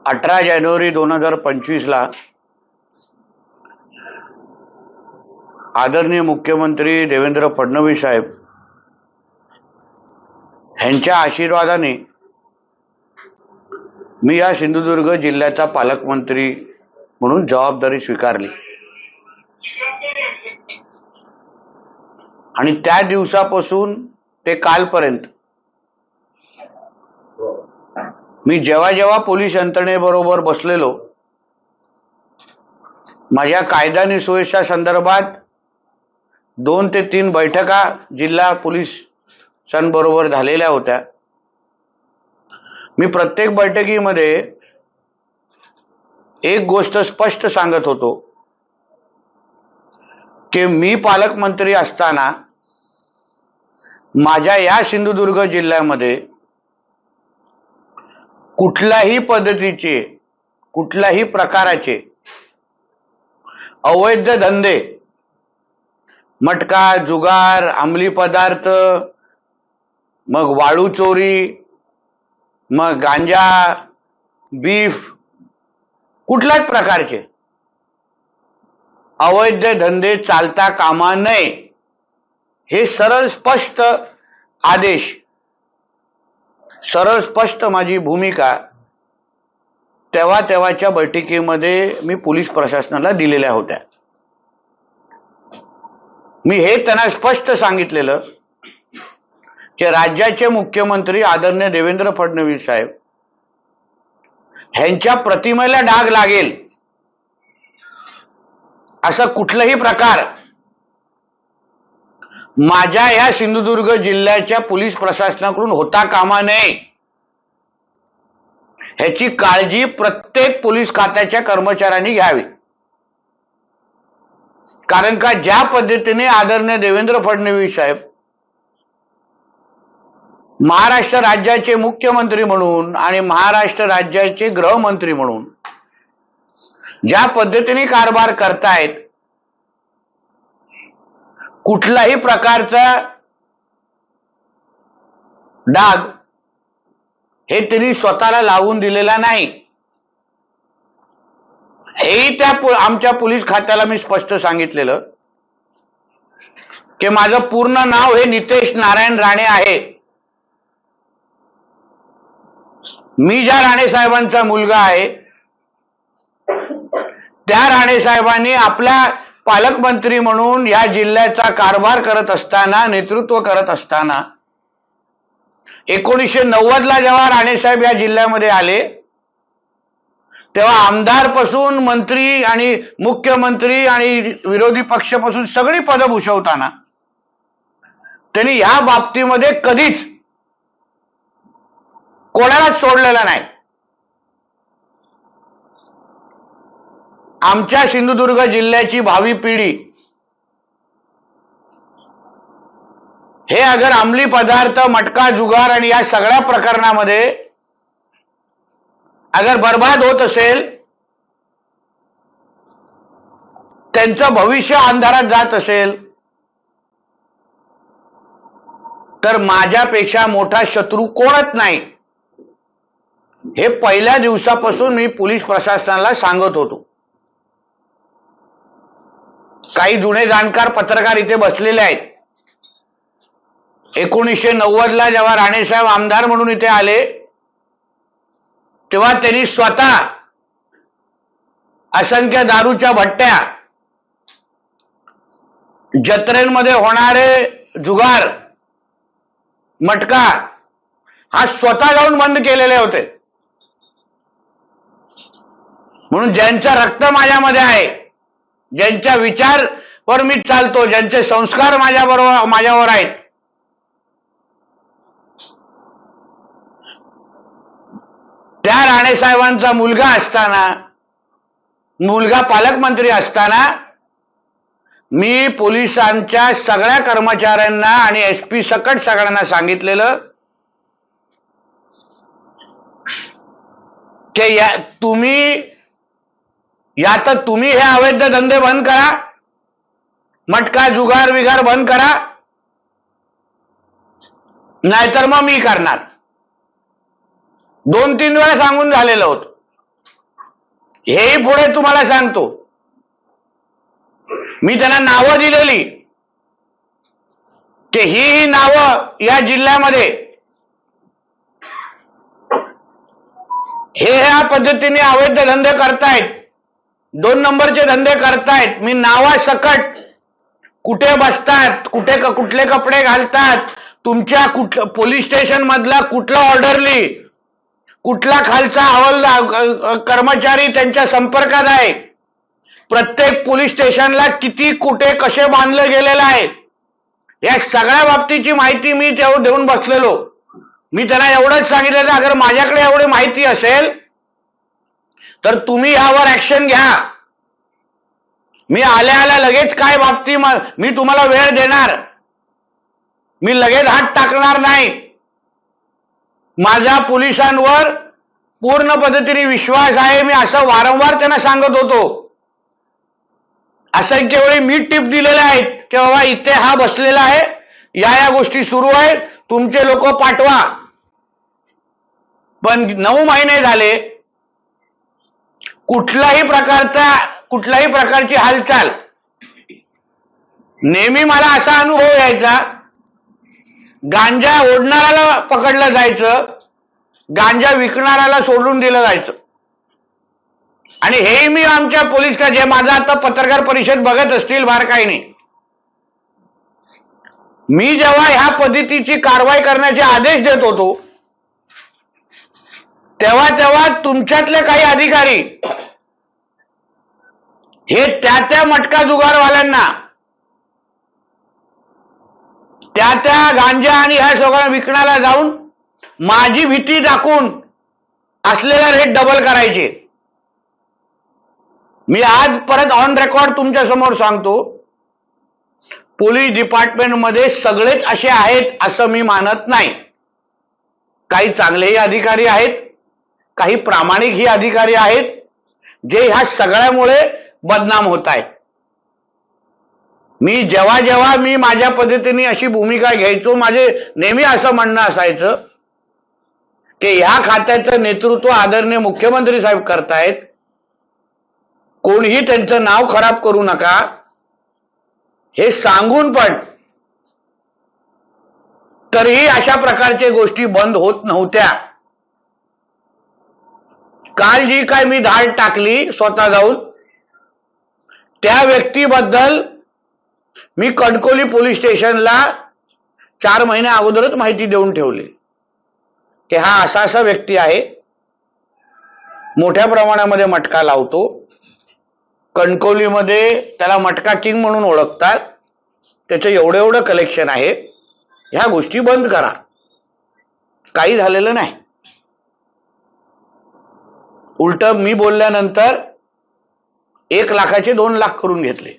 18 जानेवारी 2025 ला आदरणीय मुख्यमंत्री देवेंद्र फडणवीस साहेब यांच्या आशीर्वादाने मी या सिंधुदुर्ग जिल्ह्याचा पालकमंत्री म्हणून जबाबदारी स्वीकारली आणि त्या दिवसापासून ते कालपर्यंत मी जेव्हा पोलीस यंत्रणेबरोबर बसलेलो, माझ्या कायदा आणि सुव्यवस्था संदर्भात 2 ते 3 बैठका जिल्हा पोलिसांबरोबर झालेल्या होत्या। मी प्रत्येक बैठकीमध्ये एक गोष्ट स्पष्ट सांगत होतो की मी पालकमंत्री असताना माझ्या या सिंधुदुर्ग जिल्ह्यामध्ये कुठल्याही पद्धतीचे कुठल्याही प्रकाराचे अवैध धंदे, मटका, जुगार, अंमली पदार्थ, मग वाळू चोरी, मग गांजा, बीफ, कुठल्याच प्रकारचे अवैध धंदे चालता कामा नये हे सरळ स्पष्ट आदेश, सरळ स्पष्ट माझी भूमिका तेव्हाच्या बैठकीमध्ये मी पोलीस प्रशासनाला दिलेल्या होत्या। मी हे त्यांना स्पष्ट सांगितलेलं की राज्याचे मुख्यमंत्री आदरणीय देवेंद्र फडणवीस साहेब ह्यांच्या प्रतिमेला डाग लागेल असं कुठलाही प्रकार माझ्या या सिंधुदुर्ग जिल्ह्याच्या पोलीस प्रशासनाकडून होता कामा नये ह्याची काळजी प्रत्येक पोलीस खात्याच्या कर्मचाऱ्यांनी घ्यावी। कारण का ज्या पद्धतीने आदरणीय देवेंद्र फडणवीस साहेब महाराष्ट्र राज्याचे मुख्यमंत्री म्हणून आणि महाराष्ट्र राज्याचे गृहमंत्री म्हणून ज्या पद्धतीने कारभार करतायत, कुठलाही प्रकारचा डाग हे त्यांनी स्वतःला लावून दिलेला नाही। हेही आमच्या पोलीस खात्याला मी स्पष्ट सांगितलेलं की माझं पूर्ण नाव हे नितेश नारायण राणे आहे। मी ज्या राणे साहेबांचा मुलगा आहे त्या राणे साहेबांनी आपल्या पालकमंत्री म्हणून या जिल्ह्याचा कारभार करत असताना, नेतृत्व करत असताना 1990 ला जेव्हा राणे साहेब या जिल्ह्यामध्ये आले तेव्हा आमदार पासून मंत्री आणि मुख्यमंत्री आणि विरोधी पक्षापासून सगळी पदं भूषवताना त्यांनी या बाबतीमध्ये कधीच कोणालाच सोडलेला नाही। आमच्या सिंधुदुर्ग जिल्ह्याची भावी पिढी हे अगर अंमली पदार्थ, मटका, जुगार आणि या सगळ्या प्रकरणामध्ये अगर बर्बाद होत असेल, त्यांचं भविष्य अंधारात जात असेल, तर माझ्यापेक्षा मोठा शत्रू कोणच नाही हे पहिल्या दिवसापासून मी पोलीस प्रशासनाला सांगत होतो। काही जुने जाणकार पत्रकार इथे बसलेले आहेत। 1990 ला जेव्हा राणे साहेब आमदार म्हणून इथे आले तेव्हा त्यांनी स्वतः असंख्य दारूच्या भट्ट्या, जत्रेंमध्ये होणारे जुगार, मटका हा स्वतः जाऊन बंद केलेले होते। म्हणून ज्यांचं रक्त माझ्यामध्ये आहे, ज्यांच्या विचारवर मी चालतो, ज्यांचे संस्कार माझ्यावर आहेत, त्या राणे साहेबांचा मुलगा असताना, मुलगा पालकमंत्री असताना मी पोलिसांच्या सगळ्या कर्मचाऱ्यांना आणि एसपी सकट सगळ्यांना सांगितलेलं की तुम्ही हे अवैध धंदे बंद करा, मटका, जुगार विगार बंद करा, नाहीतर मग मी करणार। 2-3 वेळा सांगून झालेलं होतं। हेही पुढे तुम्हाला सांगतो. मी त्यांना नावं दिलेली की ही नावं या जिल्ह्यामध्ये हे ह्या पद्धतीने अवैध धंदे करतायत, 2 नंबरचे धंदे करतायत. मी नावासकट कुठे बसतात, कुठले कपडे घालतात, तुमच्या पोलीस स्टेशन मधला कुठला ऑर्डरली, कुठला खालचा हवालदार कर्मचारी त्यांच्या संपर्कात आहे, प्रत्येक पोलीस स्टेशनला किती कुठे कसे बांधलं गेलेलं आहे, या सगळ्या बाबतीची माहिती मी तेव्हा देऊन बसलेलो. मी त्यांना एवढंच सांगितलं, अगर माझ्याकडे एवढी माहिती असेल तर तुम्ही यावर ऍक्शन घ्या. मी आल्या लगेच काय बाबती मी तुम्हाला वेळ देणार, मी लगेच हात टाकणार नाही. माझा पोलिसांवर पूर्ण पद्धतीने विश्वास आहे. मी असं वारंवार त्यांना सांगत होतो. असंख्य वेळी मी टिप दिलेल्या आहेत की बाबा इथे हा बसलेला आहे, या गोष्टी सुरू आहेत, तुमचे लोक पाठवा. पण 9 महिने झाले कुठल्याही प्रकारची हालचाल. नेहमी मला असा अनुभव यायचा, गांजा ओढणाऱ्याला पकडलं जायचं, गांजा विकणाऱ्याला सोडून दिलं जायचं. आणि हेही मी आमच्या पोलीस का जे माझा आता पत्रकार परिषद बघत असतील बारकाईने, मी जेव्हा ह्या पद्धतीची कारवाई करण्याचे आदेश देत होतो तेव्हा तुमच्यातले काही अधिकारी हे त्या मटका जुगारवाल्यांना, त्या गांजा आणि ह्या सगळं विकण्याला जाऊन माझी भीती दाखवून असलेला रेट डबल करायचे. मी आज परत ऑन रेकॉर्ड तुमच्या समोर सांगतो, पोलीस डिपार्टमेंटमध्ये सगळेच असे आहेत असं मी मानत नाही. काही चांगलेही अधिकारी आहेत, काही प्रामाणिकही अधिकारी आहेत, जे ह्या सगळ्यामुळे बदनाम होत आहेत. मी जेव्हा मी माझ्या पद्धतीने अशी भूमिका घ्यायचो, माझे नेहमी असं म्हणणं असायचं की ह्या खात्याचं नेतृत्व आदरणीय मुख्यमंत्री साहेब करतायत, कोणीही त्यांचं नाव खराब करू नका हे सांगून पण तरीही अशा प्रकारच्या गोष्टी बंद होत नव्हत्या. काल जी काय मी धाड टाकली स्वतः जाऊन, त्या व्यक्तीबद्दल मी कणकवली पोलीस स्टेशनला 4 महिन्या अगोदरच माहिती देऊन ठेवली की हा असा व्यक्ती आहे, मोठ्या प्रमाणामध्ये मटका लावतो, कणकवलीमध्ये त्याला मटका किंग म्हणून ओळखतात, त्याचं एवढं कलेक्शन आहे, ह्या गोष्टी बंद करा. काही झालेलं नाही. उलट मी बोलल्यानंतर 1 लाखाचे 2 लाख करून घेतले.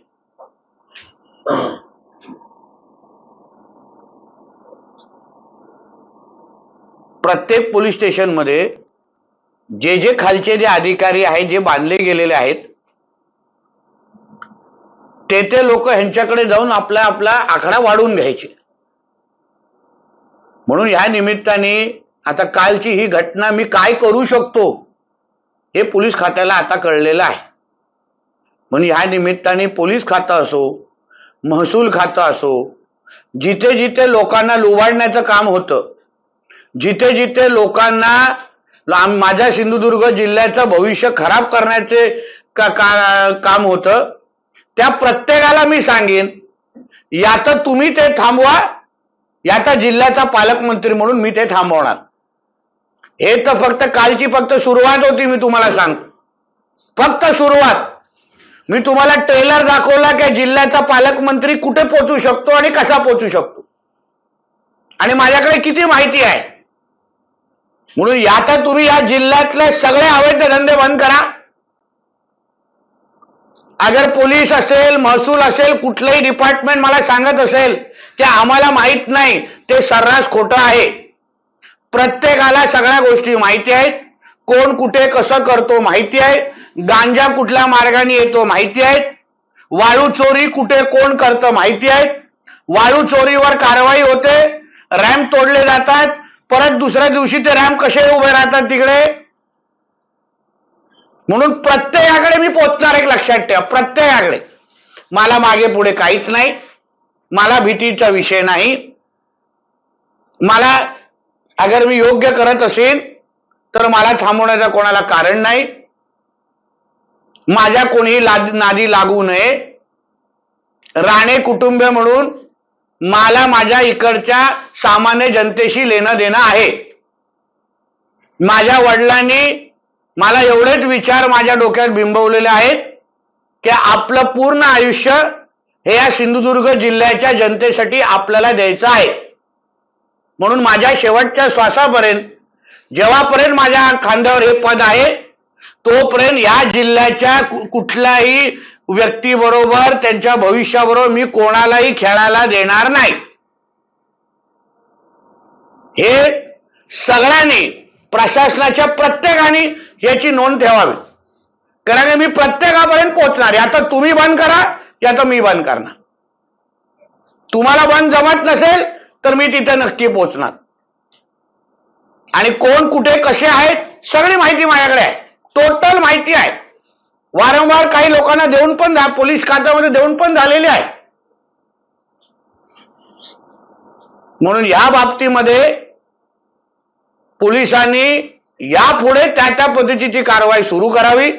प्रत्येक पोलीस स्टेशनमध्ये जे खालचे जे अधिकारी आहेत, जे बांधले गेलेले आहेत, ते लोक ह्यांच्याकडे जाऊन आपला आकडा वाढवून घ्यायचे. म्हणून ह्या निमित्ताने आता कालची ही घटना मी काय करू शकतो हे पोलीस खात्याला आता कळलेलं आहे. म्हणून ह्या निमित्ताने पोलीस खातं असो, महसूल खातं असो, जिथे लोकांना लुबाडण्याचं काम होतं, जिथे लोकांना माझ्या सिंधुदुर्ग जिल्ह्याचं भविष्य खराब करण्याचे काम होतं, त्या प्रत्येकाला मी सांगेन, यात तुम्ही ते थांबवा, याचा जिल्ह्याचा पालकमंत्री म्हणून मी ते थांबवणार. हे तर फक्त कालची सुरुवात होती. मी तुम्हाला सांगतो, फक्त सुरुवात. मी तुम्हाला ट्रेलर दाखवला की जिल्ह्याचा पालकमंत्री कुठे पोहोचू शकतो आणि कसा पोहोचू शकतो, आणि माझ्याकडे किती माहिती आहे. म्हणून यात तुम्ही या जिल्ह्यातले सगळे अवैध धंदे बंद करा. अगर पोलीस असेल, महसूल असेल, कुठलंही डिपार्टमेंट मला सांगत असेल की आम्हाला माहित नाही, ते सर्रास खोटं आहे. प्रत्येकाला सगळ्या गोष्टी माहिती आहेत. कोण कुठे कसं करतो माहिती आहे. गांजा कुठल्या मार्गाने येतो माहिती आहे. वाळू चोरी कुठे कोण करतं माहिती आहे. वाळू चोरीवर कारवाई होते, रॅम्प तोडले जातात, परत दुसऱ्या दिवशी ते रॅम्प कसे उभे राहतात तिकडे. म्हणून प्रत्येकाकडे मी पोचणार, एक लक्षात ठेवा, प्रत्येकाकडे. मला मागे पुढे काहीच नाही, मला भीतीचा विषय नाही. मला अगर मी योग्य करत असेल तर मला थांबवण्याचं कोणाला कारण नाही. माझ्या कोणीही नादी लागू नये. राणे कुटुंबीय म्हणून मला माझ्या इकडच्या सामान्य जनतेशी लेणं देणं आहे. माझ्या वडिलांनी मला एवढेच विचार माझ्या डोक्यात बिंबवलेले आहेत की आपलं पूर्ण आयुष्य हे या सिंधुदुर्ग जिल्ह्याच्या जनतेसाठी आपल्याला द्यायचं आहे. म्हणून माझ्या शेवटच्या श्वासापर्यंत, जेव्हापर्यंत माझ्या खांद्यावर हे पद आहे, तोपर्यंत या जिल्ह्याच्या कुठल्याही व्यक्तीबरोबर, त्यांच्या भविष्याबरोबर मी कोणालाही खेळायला देणार नाही. हे सगळ्यांनी, प्रशासनाच्या प्रत्येकाने याची नोंद ठेवावी. कारण मी प्रत्येकापर्यंत पोहोचणार. आता तुम्ही बंद करा, या तर मी बंद करणार. तुम्हाला बंद जमत नसेल तर मी तिथे नक्की पोहोचणार. आणि कोण कुठे कसे आहेत सगळी माहिती माझ्याकडे आहे, टोटल माहिती आहे. वारंवार काही लोकांना देऊन पण, पोलीस खात्यामध्ये देऊन पण झालेली आहे. म्हणून या बाबतीमध्ये पोलिसांनी यापुढे त्या पद्धतीची कारवाई सुरू करावी.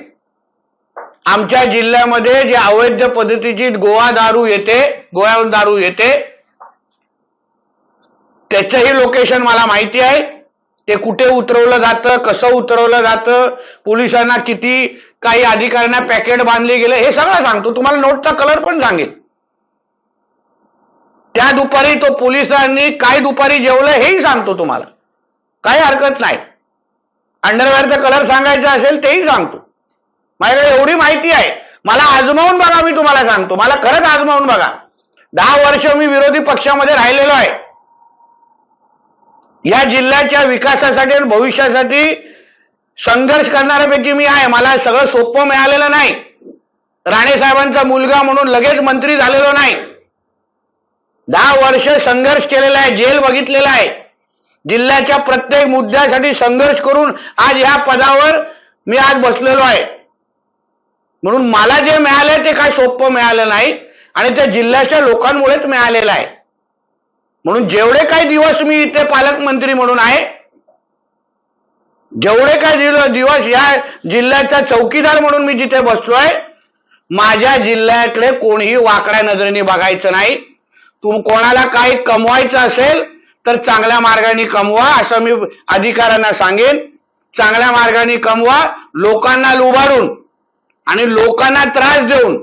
आमच्या जिल्ह्यामध्ये जे अवैध पद्धतीची गोवा दारू येते त्याचंही लोकेशन मला माहिती आहे. ते कुठे उतरवलं जातं, कसं उतरवलं जातं, पोलिसांना किती, काही अधिकाऱ्यांना पॅकेट बांधले गेले, हे सगळं सांगतो. तुम्हाला नोटचा कलर पण सांगेल. त्या दुपारी तो पोलिसांनी काय दुपारी जेवलं हेही सांगतो तुम्हाला, काही हरकत नाही. अंडरवेअरचा कलर सांगायचा असेल तेही सांगतो. माझ्याकडे एवढी माहिती आहे. मला आजमावून बघा, मी तुम्हाला सांगतो, मला खरंच आजमावून बघा. 10 वर्ष मी विरोधी पक्षामध्ये राहिलेलो आहे. या जिल्ह्याच्या विकासासाठी आणि भविष्यासाठी संघर्ष करणाऱ्यापैकी मी आहे. मला सगळं सोपं मिळालेलं नाही. राणे साहेबांचा मुलगा म्हणून लगेच मंत्री झालेलो नाही. 10 वर्ष संघर्ष केलेला आहे, जेल बघितलेला आहे. जिल्ह्याच्या प्रत्येक मुद्द्यासाठी संघर्ष करून आज या पदावर मी आज बसलेलो आहे. म्हणून मला जे मिळाले ते काय सोपं मिळालं नाही आणि ते जिल्ह्याच्या लोकांमुळेच मिळालेलं आहे. म्हणून जेवढे काही दिवस मी इथे पालकमंत्री म्हणून आहे, जेवढे काही दिवस या जिल्ह्याचा चौकीदार म्हणून मी जिथे बसलोय, माझ्या जिल्ह्याकडे कोणीही वाकड्या नजरेने बघायचं नाही. कोणाला काही कमवायचं असेल तर चांगल्या मार्गाने कमवा, असं मी अधिकाऱ्यांना सांगेन. चांगल्या मार्गाने कमवा, लोकांना लुबाडून आणि लोकांना त्रास देऊन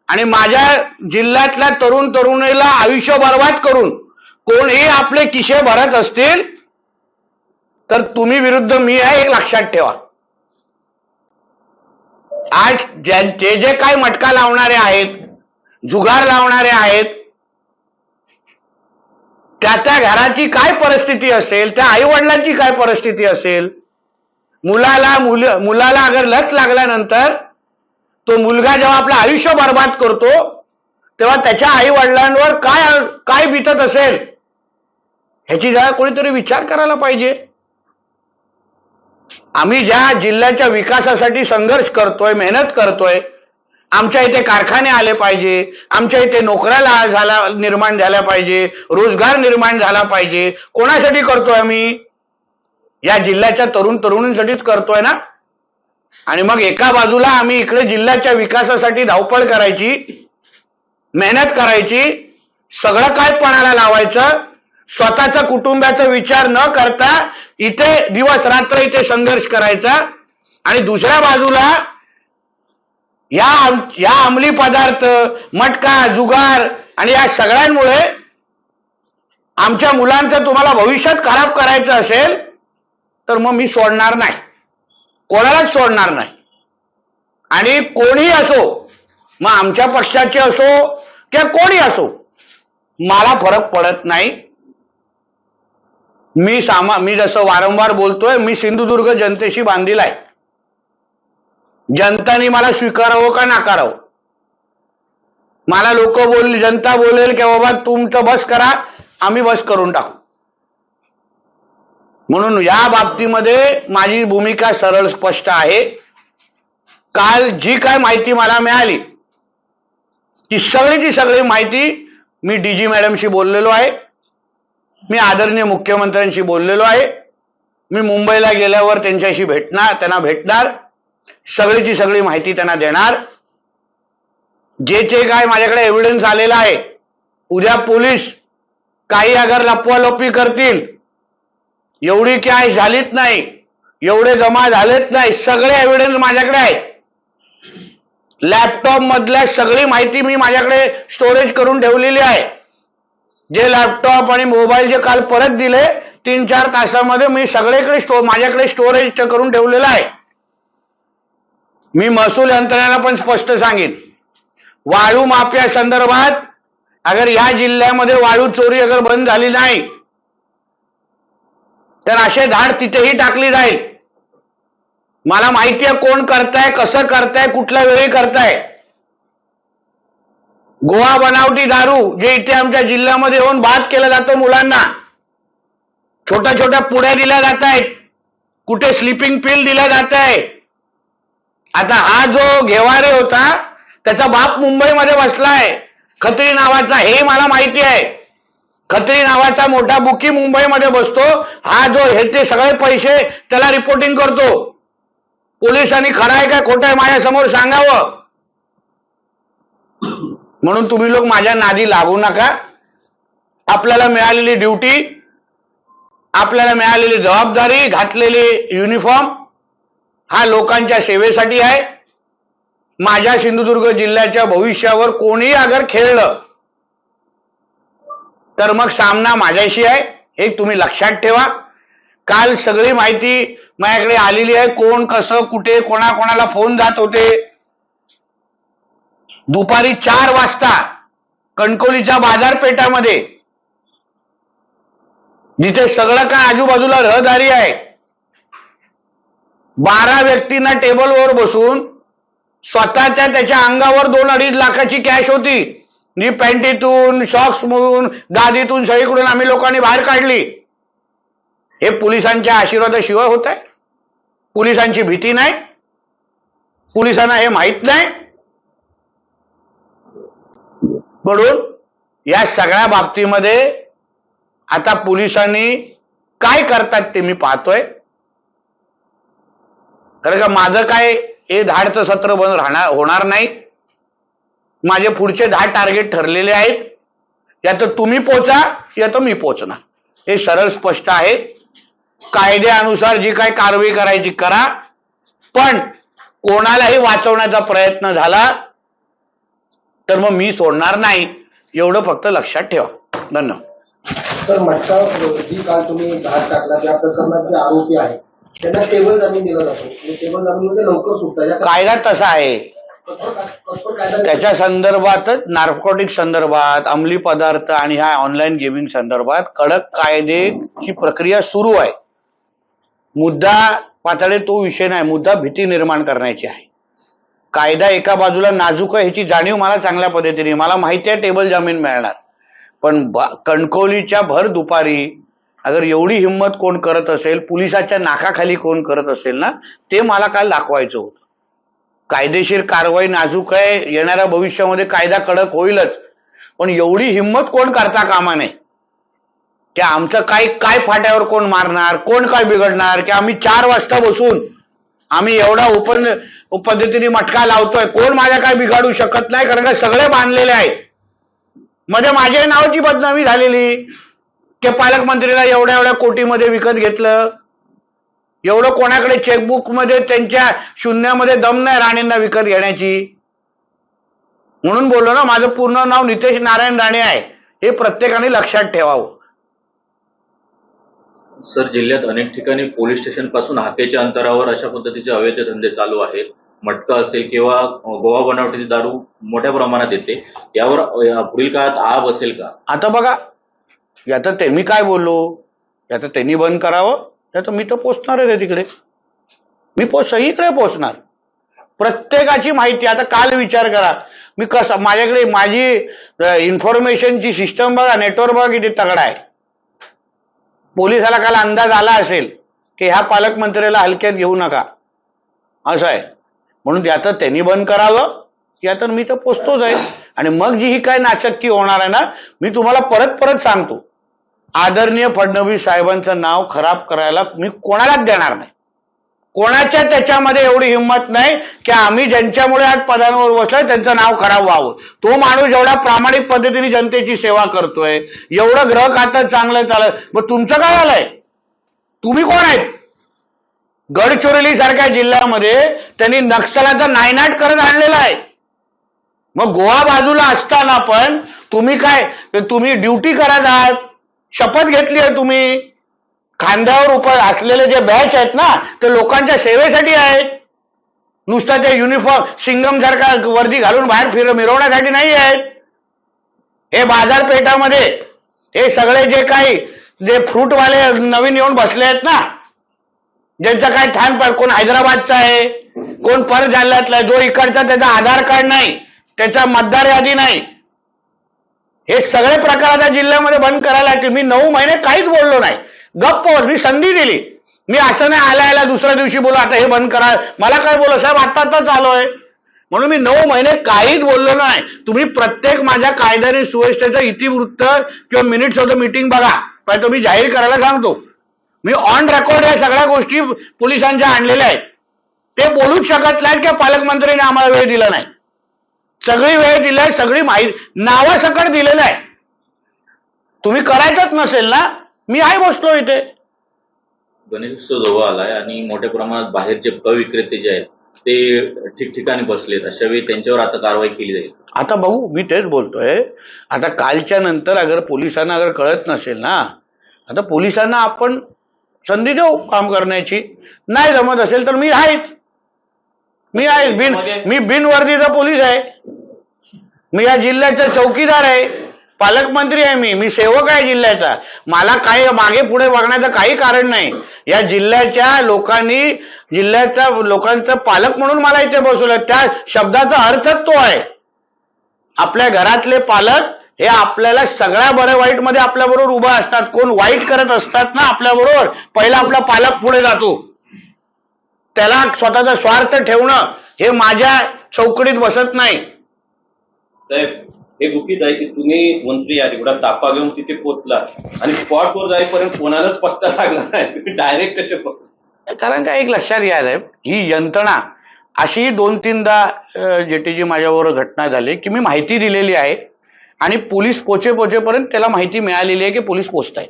आणि माझ्या जिल्ह्यातल्या तरुण तरुणीला आयुष्य बर्बाद करून कोणीही आपले किशे भरत असतील तर तुम्ही विरुद्ध मी आहे, एक लक्षात ठेवा. आज जे काही मटका लावणारे आहेत, जुगार लावणारे आहेत, त्या घराची काय परिस्थिती असेल, त्या आई वडिलांची काय परिस्थिती असेल, मुलाला अगर लत लागल्यानंतर तो मुलगा जेव्हा आपलं आयुष्य बर्बाद करतो तेव्हा त्याच्या आई वडिलांवर काय बीतत असेल ह्याची जरा कोणीतरी विचार करायला पाहिजे. आम्ही ज्या जिल्ह्याच्या विकासासाठी संघर्ष करतोय, मेहनत करतोय, आमच्या इथे कारखाने आले पाहिजे, आमच्या इथे नोकऱ्या निर्माण झाल्या पाहिजे, रोजगार निर्माण झाला पाहिजे. कोणासाठी करतोय आम्ही? या जिल्ह्याच्या तरुण तरुणींसाठीच करतोय ना. आणि मग एका बाजूला आम्ही इकडे जिल्ह्याच्या विकासासाठी धावपळ करायची, मेहनत करायची, सगळं काय पणाला लावायचं, स्वतःचा कुटुंबाचा विचार न करता इथे दिवस रात्र इथे संघर्ष करायचा. आणि दुसऱ्या बाजूला या अंमली पदार्थ, मटका, जुगार आणि या सगळ्यांमुळे आमच्या मुलांचं तुम्हाला भविष्यात खराब करायचं असेल तर मग मी सोडणार नाही, कोणालाच सोडणार नाही. आणि कोणी असो, मग आमच्या पक्षाचे असो किंवा कोणी असो, मला फरक पडत नाही. मी जसं वारंवार बोलतोय, मी सिंधुदुर्ग जनतेशी बांधील आहे. जनतानी मला स्वीकारावं का नाकारावं, मला लोक जनता बोलेल की बाबा तुमचं बस करा, आम्ही बस करून टाकू. म्हणून या बाबतीमध्ये माझी भूमिका सरळ स्पष्ट आहे. काल जी काय माहिती मला मिळाली ती सगळी माहिती मी डीजी मॅडमशी बोललेलो आहे, मी आदरणीय मुख्यमंत्र्यांशी बोललेलो आहे, मी मुंबईला गेल्यावर त्यांच्याशी त्यांना भेटणार, सगळी माहिती त्यांना देणार. जे काय माझ्याकडे एव्हिडन्स आलेला आहे, उद्या पोलीस काही अगर लपवालपी करतील, एवढी काय झालीच नाही, एवढे जमा झालेच नाही, सगळे एव्हिडन्स माझ्याकडे आहेत. लॅपटॉप मधल्या सगळी माहिती मी माझ्याकडे स्टोरेज करून ठेवलेली आहे. जे लॅपटॉप आणि मोबाईल जे काल परत दिले 3-4 तासामध्ये मी सगळीकडे माझ्याकडे स्टोरेज करून ठेवलेलं आहे. मी महसूल यंत्रणेला पण स्पष्ट सांगेन, वाळू माफिया संदर्भात अगर या जिल्ह्यामध्ये वाळू चोरी अगर बंद झाली नाही तर असे धाड तिथेही टाकली जाईल. मला माहिती आहे कोण करताय, कसं करताय, कुठल्या वेळी करताय. गोवा बनावटी दारू जे इथे आमच्या जिल्ह्यामध्ये येऊन बाद केलं जातं, मुलांना छोट्या पुड्या दिल्या जात आहेत, कुठे स्लीपिंग पिल दिल्या जात आहे. आता हा जो घेवारे होता त्याचा बाप मुंबईमध्ये बसलाय, खत्री नावाचा, हे मला माहिती आहे. खत्री नावाचा मोठा बुकी मुंबईमध्ये बसतो. हा जो हे ते सगळे पैसे त्याला रिपोर्टिंग करतो. पोलिसांनी खरं आहे का खोटं आहे माझ्यासमोर सांगावं. म्हणून तुम्ही लोक माझ्या नादी लागू नका. आपल्याला मिळालेली ड्युटी, आपल्याला मिळालेली जबाबदारी, घातलेली युनिफॉर्म हा लोकांच्या सेवेसाठी आहे. माझ्या सिंधुदुर्ग जिल्ह्याच्या भविष्यावर कोणी अगर खेळलं तर मग सामना माझ्याशी आहे, हे तुम्ही लक्षात ठेवा. काल सगळी माहिती माझ्याकडे आलेली आहे, कोण कसं कुठे कोणाला फोन जात होते. दुपारी 4 वाजता कणकवलीच्या बाजारपेठामध्ये जिथे सगळं काय आजूबाजूला रहदारी आहे, 12 व्यक्तींना टेबलवर बसून स्वतःच्या त्याच्या अंगावर 2-2.5 लाखाची कॅश होती. जी पॅन्टीतून, शॉक्समधून, गादीतून सगळीकडून आम्ही लोकांनी बाहेर काढली. हे पोलिसांच्या आशीर्वादाशिवाय होत आहे. पोलिसांची भीती नाही, पोलिसांना हे माहित नाही. म्हणून या सगळ्या बाबतीमध्ये आता पोलिसांनी काय करतात ते मी पाहतोय. कारण का माझं काय हे धाडचं सत्र बंद होणार नाही. माझे पुढचे 10 टार्गेट ठरलेले आहेत. या तर तुम्ही पोचा या तर मी पोचणार, हे सरळ स्पष्ट आहे. कायद्यानुसार जी काय कारवाई करायची करा, पण कोणालाही वाचवण्याचा प्रयत्न झाला तर मग मी सोडणार नाही, एवढं फक्त लक्षात ठेवा. धन्यवाद. सर, मटका जी काल तुम्ही घात टाकला त्या प्रकरणात जे आरोपी आहेत त्यांना टेबल जामीन दिला जातो, टेबल जामीन लवकर सुटतात. कायदा तसा आहे, त्याच्या संदर्भातच नार्कोटिक संदर्भात, अंमली पदार्थ आणि ह्या ऑनलाईन गेमिंग संदर्भात कडक कायद्याची प्रक्रिया सुरू आहे. मुद्दा पातळी तो विषय नाही, मुद्दा भीती निर्माण करण्याची आहे. कायदा एका बाजूला नाजूक आहे ह्याची जाणीव मला चांगल्या पद्धतीने, मला माहिती आहे टेबल जामीन मिळणार. पण कणकवलीच्या भर दुपारी अगर एवढी हिंमत कोण करत असेल, पोलिसाच्या नाकाखाली कोण करत असेल ना, ते मला काल दाखवायचं होतं. कायदेशीर कारवाई नाजूक आहे, येणाऱ्या भविष्यामध्ये कायदा कडक होईलच, पण एवढी हिंमत कोण करता कामा नये. की आमचं काय फाट्यावर कोण मारणार, कोण काय बिघडणार, की आम्ही 4 वाजता बसून आम्ही एवढा पद्धतीने मटका लावतोय, कोण माझ्या काय बिघाडू शकत नाही, कारण का सगळे बांधलेले आहेत. म्हणजे माझ्या नावाची बदनामी झालेली की पालकमंत्रीला एवढ्या कोटीमध्ये विकत घेतलं. एवढं कोणाकडे चेकबुक मध्ये त्यांच्या शून्यामध्ये दम नाही राणेंना विकत घेण्याची. म्हणून बोललो ना, माझं पूर्ण नाव नितेश नारायण राणे आहे, हे प्रत्येकाने लक्षात ठेवावं. सर, जिल्ह्यात अनेक ठिकाणी पोलीस स्टेशन पासून हाकेच्या अंतरावर अशा पद्धतीचे अवैध धंदे चालू आहेत. मटका असेल किंवा गोवा बनावटीची दारू मोठ्या प्रमाणात येते, यावर पुढील काळात आळा बसेल का? आता बघा, यात ते मी काय बोललो, यात त्यांनी बंद करावं, त्यात मी तर पोचणार आहे तिकडे, मी सगळीकडे पोचणार. प्रत्येकाची माहिती, आता काल विचार करा मी कसं, माझ्याकडे माझी इन्फॉर्मेशनची सिस्टम बघा, नेटवर्क बघा किती तगडा आहे. पोलिसाला काल अंदाज आला असेल की ह्या पालकमंत्र्याला हलक्यात घेऊ नका, असं आहे. म्हणून या तर त्यांनी बंद करावं, या तर मी तर पोचतोच आहे. आणि मग जी ही काय नाचक्की होणार आहे ना, मी तुम्हाला परत परत सांगतो, आदरणीय फडणवीस साहेबांचं नाव खराब करायला मी कोणालाच देणार नाही. कोणाच्या त्याच्यामध्ये एवढी हिंमत नाही की आम्ही ज्यांच्यामुळे आज पदांवर बसलोय त्यांचं नाव खराब व्हावं. तो माणूस एवढा प्रामाणिक पद्धतीने जनतेची सेवा करतोय, एवढं ग्रह खातं चांगलं चालत, मग तुमचं काय झालंय? तुम्ही कोण आहेत? गडचिरोली सारख्या जिल्ह्यामध्ये त्यांनी नक्षलाचा नायनाट करत आणलेला आहे. मग गोवा बाजूला असताना पण तुम्ही काय, तुम्ही ड्युटी करत आहात, शपथ घेतली आहे तुम्ही. खांद्यावर असलेले जे बॅच आहेत ना, ते लोकांच्या सेवेसाठी आहेत. नुसतं ते युनिफॉर्म सिंगम सारखा वर्दी घालून बाहेर मिरवण्यासाठी नाही आहेत. हे बाजारपेठामध्ये हे सगळे जे काही जे फ्रूटवाले नवीन येऊन बसले आहेत ना, ज्यांचं काय ठाण कोण हैदराबादचा आहे, कोण पर जिल्ह्यातला आहे, जो इकडचा त्याचा आधार कार्ड नाही, त्याचा मतदार यादी नाही, हे सगळे प्रकार आता जिल्ह्यामध्ये बंद करायला लागतील. मी 9 महिने काहीच बोललो नाही, गप्प. मी संधी दिली. मी असं नाही आल्या दुसऱ्या दिवशी बोला आता हे बंद करा. मला काय बोला साहेब, आता चालू आहे म्हणून मी 9 महिने काहीच बोललो नाही. तुम्ही प्रत्येक माझ्या कायद्याने सुव्यवस्थेचं इतिवृत्त किंवा मिनिट्स ऑफ द मीटिंग बघा, पण तो मी जाहीर करायला सांगतो. मी ऑन रेकॉर्ड या सगळ्या गोष्टी पोलिसांच्या आणलेल्या आहेत. ते बोलूच शकत नाहीत की पालकमंत्र्यांनी आम्हाला वेळ दिला नाही. सगळी वेळ दिलाय, सगळी माहिती नावासकट दिलेलं आहे. तुम्ही करायचंच नसेल ना, मी आहे बसलो इथे. गणेशोत्सव जवळ आलाय आणि मोठ्या प्रमाणात बाहेरचे फळ विक्रेते जे आहेत ते ठिकठिकाणी बसलेत. अशा वेळी त्यांच्यावर आता कारवाई केली जाईल. आता बघू, मी तेच बोलतोय. आता कालच्या नंतर अगर पोलिसांना अगर कळत नसेल ना, आता पोलिसांना आपण संधी देऊ काम करण्याची. नाही जमत असेल तर मी आहेच. मी बिनवर्दीचा पोलीस आहे. मी या जिल्ह्याचा चौकीदार आहे, पालकमंत्री आहे. मी सेवक आहे जिल्ह्याचा. मला काही मागे पुढे बघण्याचं काही कारण नाही. या जिल्ह्याच्या लोकांचं पालक म्हणून मला इथे बसवलं. त्या शब्दाचा अर्थच तो आहे. आपल्या घरातले पालक हे आपल्याला सगळ्या बऱ्या वाईट मध्ये आपल्या बरोबर उभा असतात. कोण वाईट करत असतात ना आपल्या बरोबर, पहिला आपला पालक पुढे जातो. त्याला स्वतःचा स्वार्थ ठेवणं हे माझ्या चौकटीत बसत नाही. साहेब, हे गुपित आहे की तुम्ही मंत्री आहात, एवढा तापा घेऊन तिथे पोहोचला आणि स्पॉटवर जाईपर्यंत कोणालाच पत्ता लागला नाही, तुम्ही डायरेक्ट कसे पोहोचला? कारण काय एक लक्षात घ्या साहेब, ही यंत्रणा अशी 2-3दा जेटीजी माझ्याबरोबर घटना झाली की मी माहिती दिलेली आहे आणि पोलीस पोचेपर्यंत त्याला माहिती मिळालेली आहे की पोलीस पोचतायत.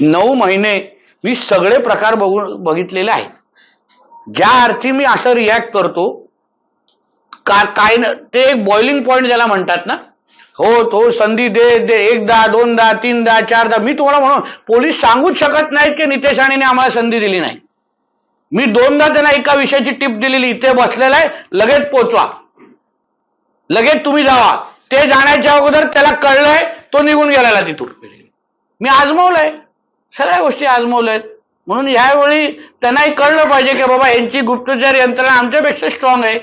9 महिने मी सगळे प्रकार बघितलेले आहेत. ज्या अर्थी मी असं रिॲक्ट करतो काय ते एक बॉइलिंग पॉइंट ज्याला म्हणतात ना, हो तो संधी दे 1दा 2दा 3दा 4दा. मी तुम्हाला म्हणून पोलीस सांगूच शकत नाहीत की नितेश राणेने आम्हाला संधी दिली नाही. मी 2दा त्यांना एका विषयाची टिप दिलेली, इथे बसलेला आहे लगेच पोचवा, लगेच तुम्ही जावा. ते जाण्याच्या अगोदर त्याला कळलंय, तो निघून गेलेला तिथून. मी आजमावलंय, सगळ्या गोष्टी आजमावल्यात. म्हणून यावेळी त्यांनाही कळलं पाहिजे की बाबा यांची गुप्तचर यंत्रणा आमच्यापेक्षा स्ट्रॉंग आहे.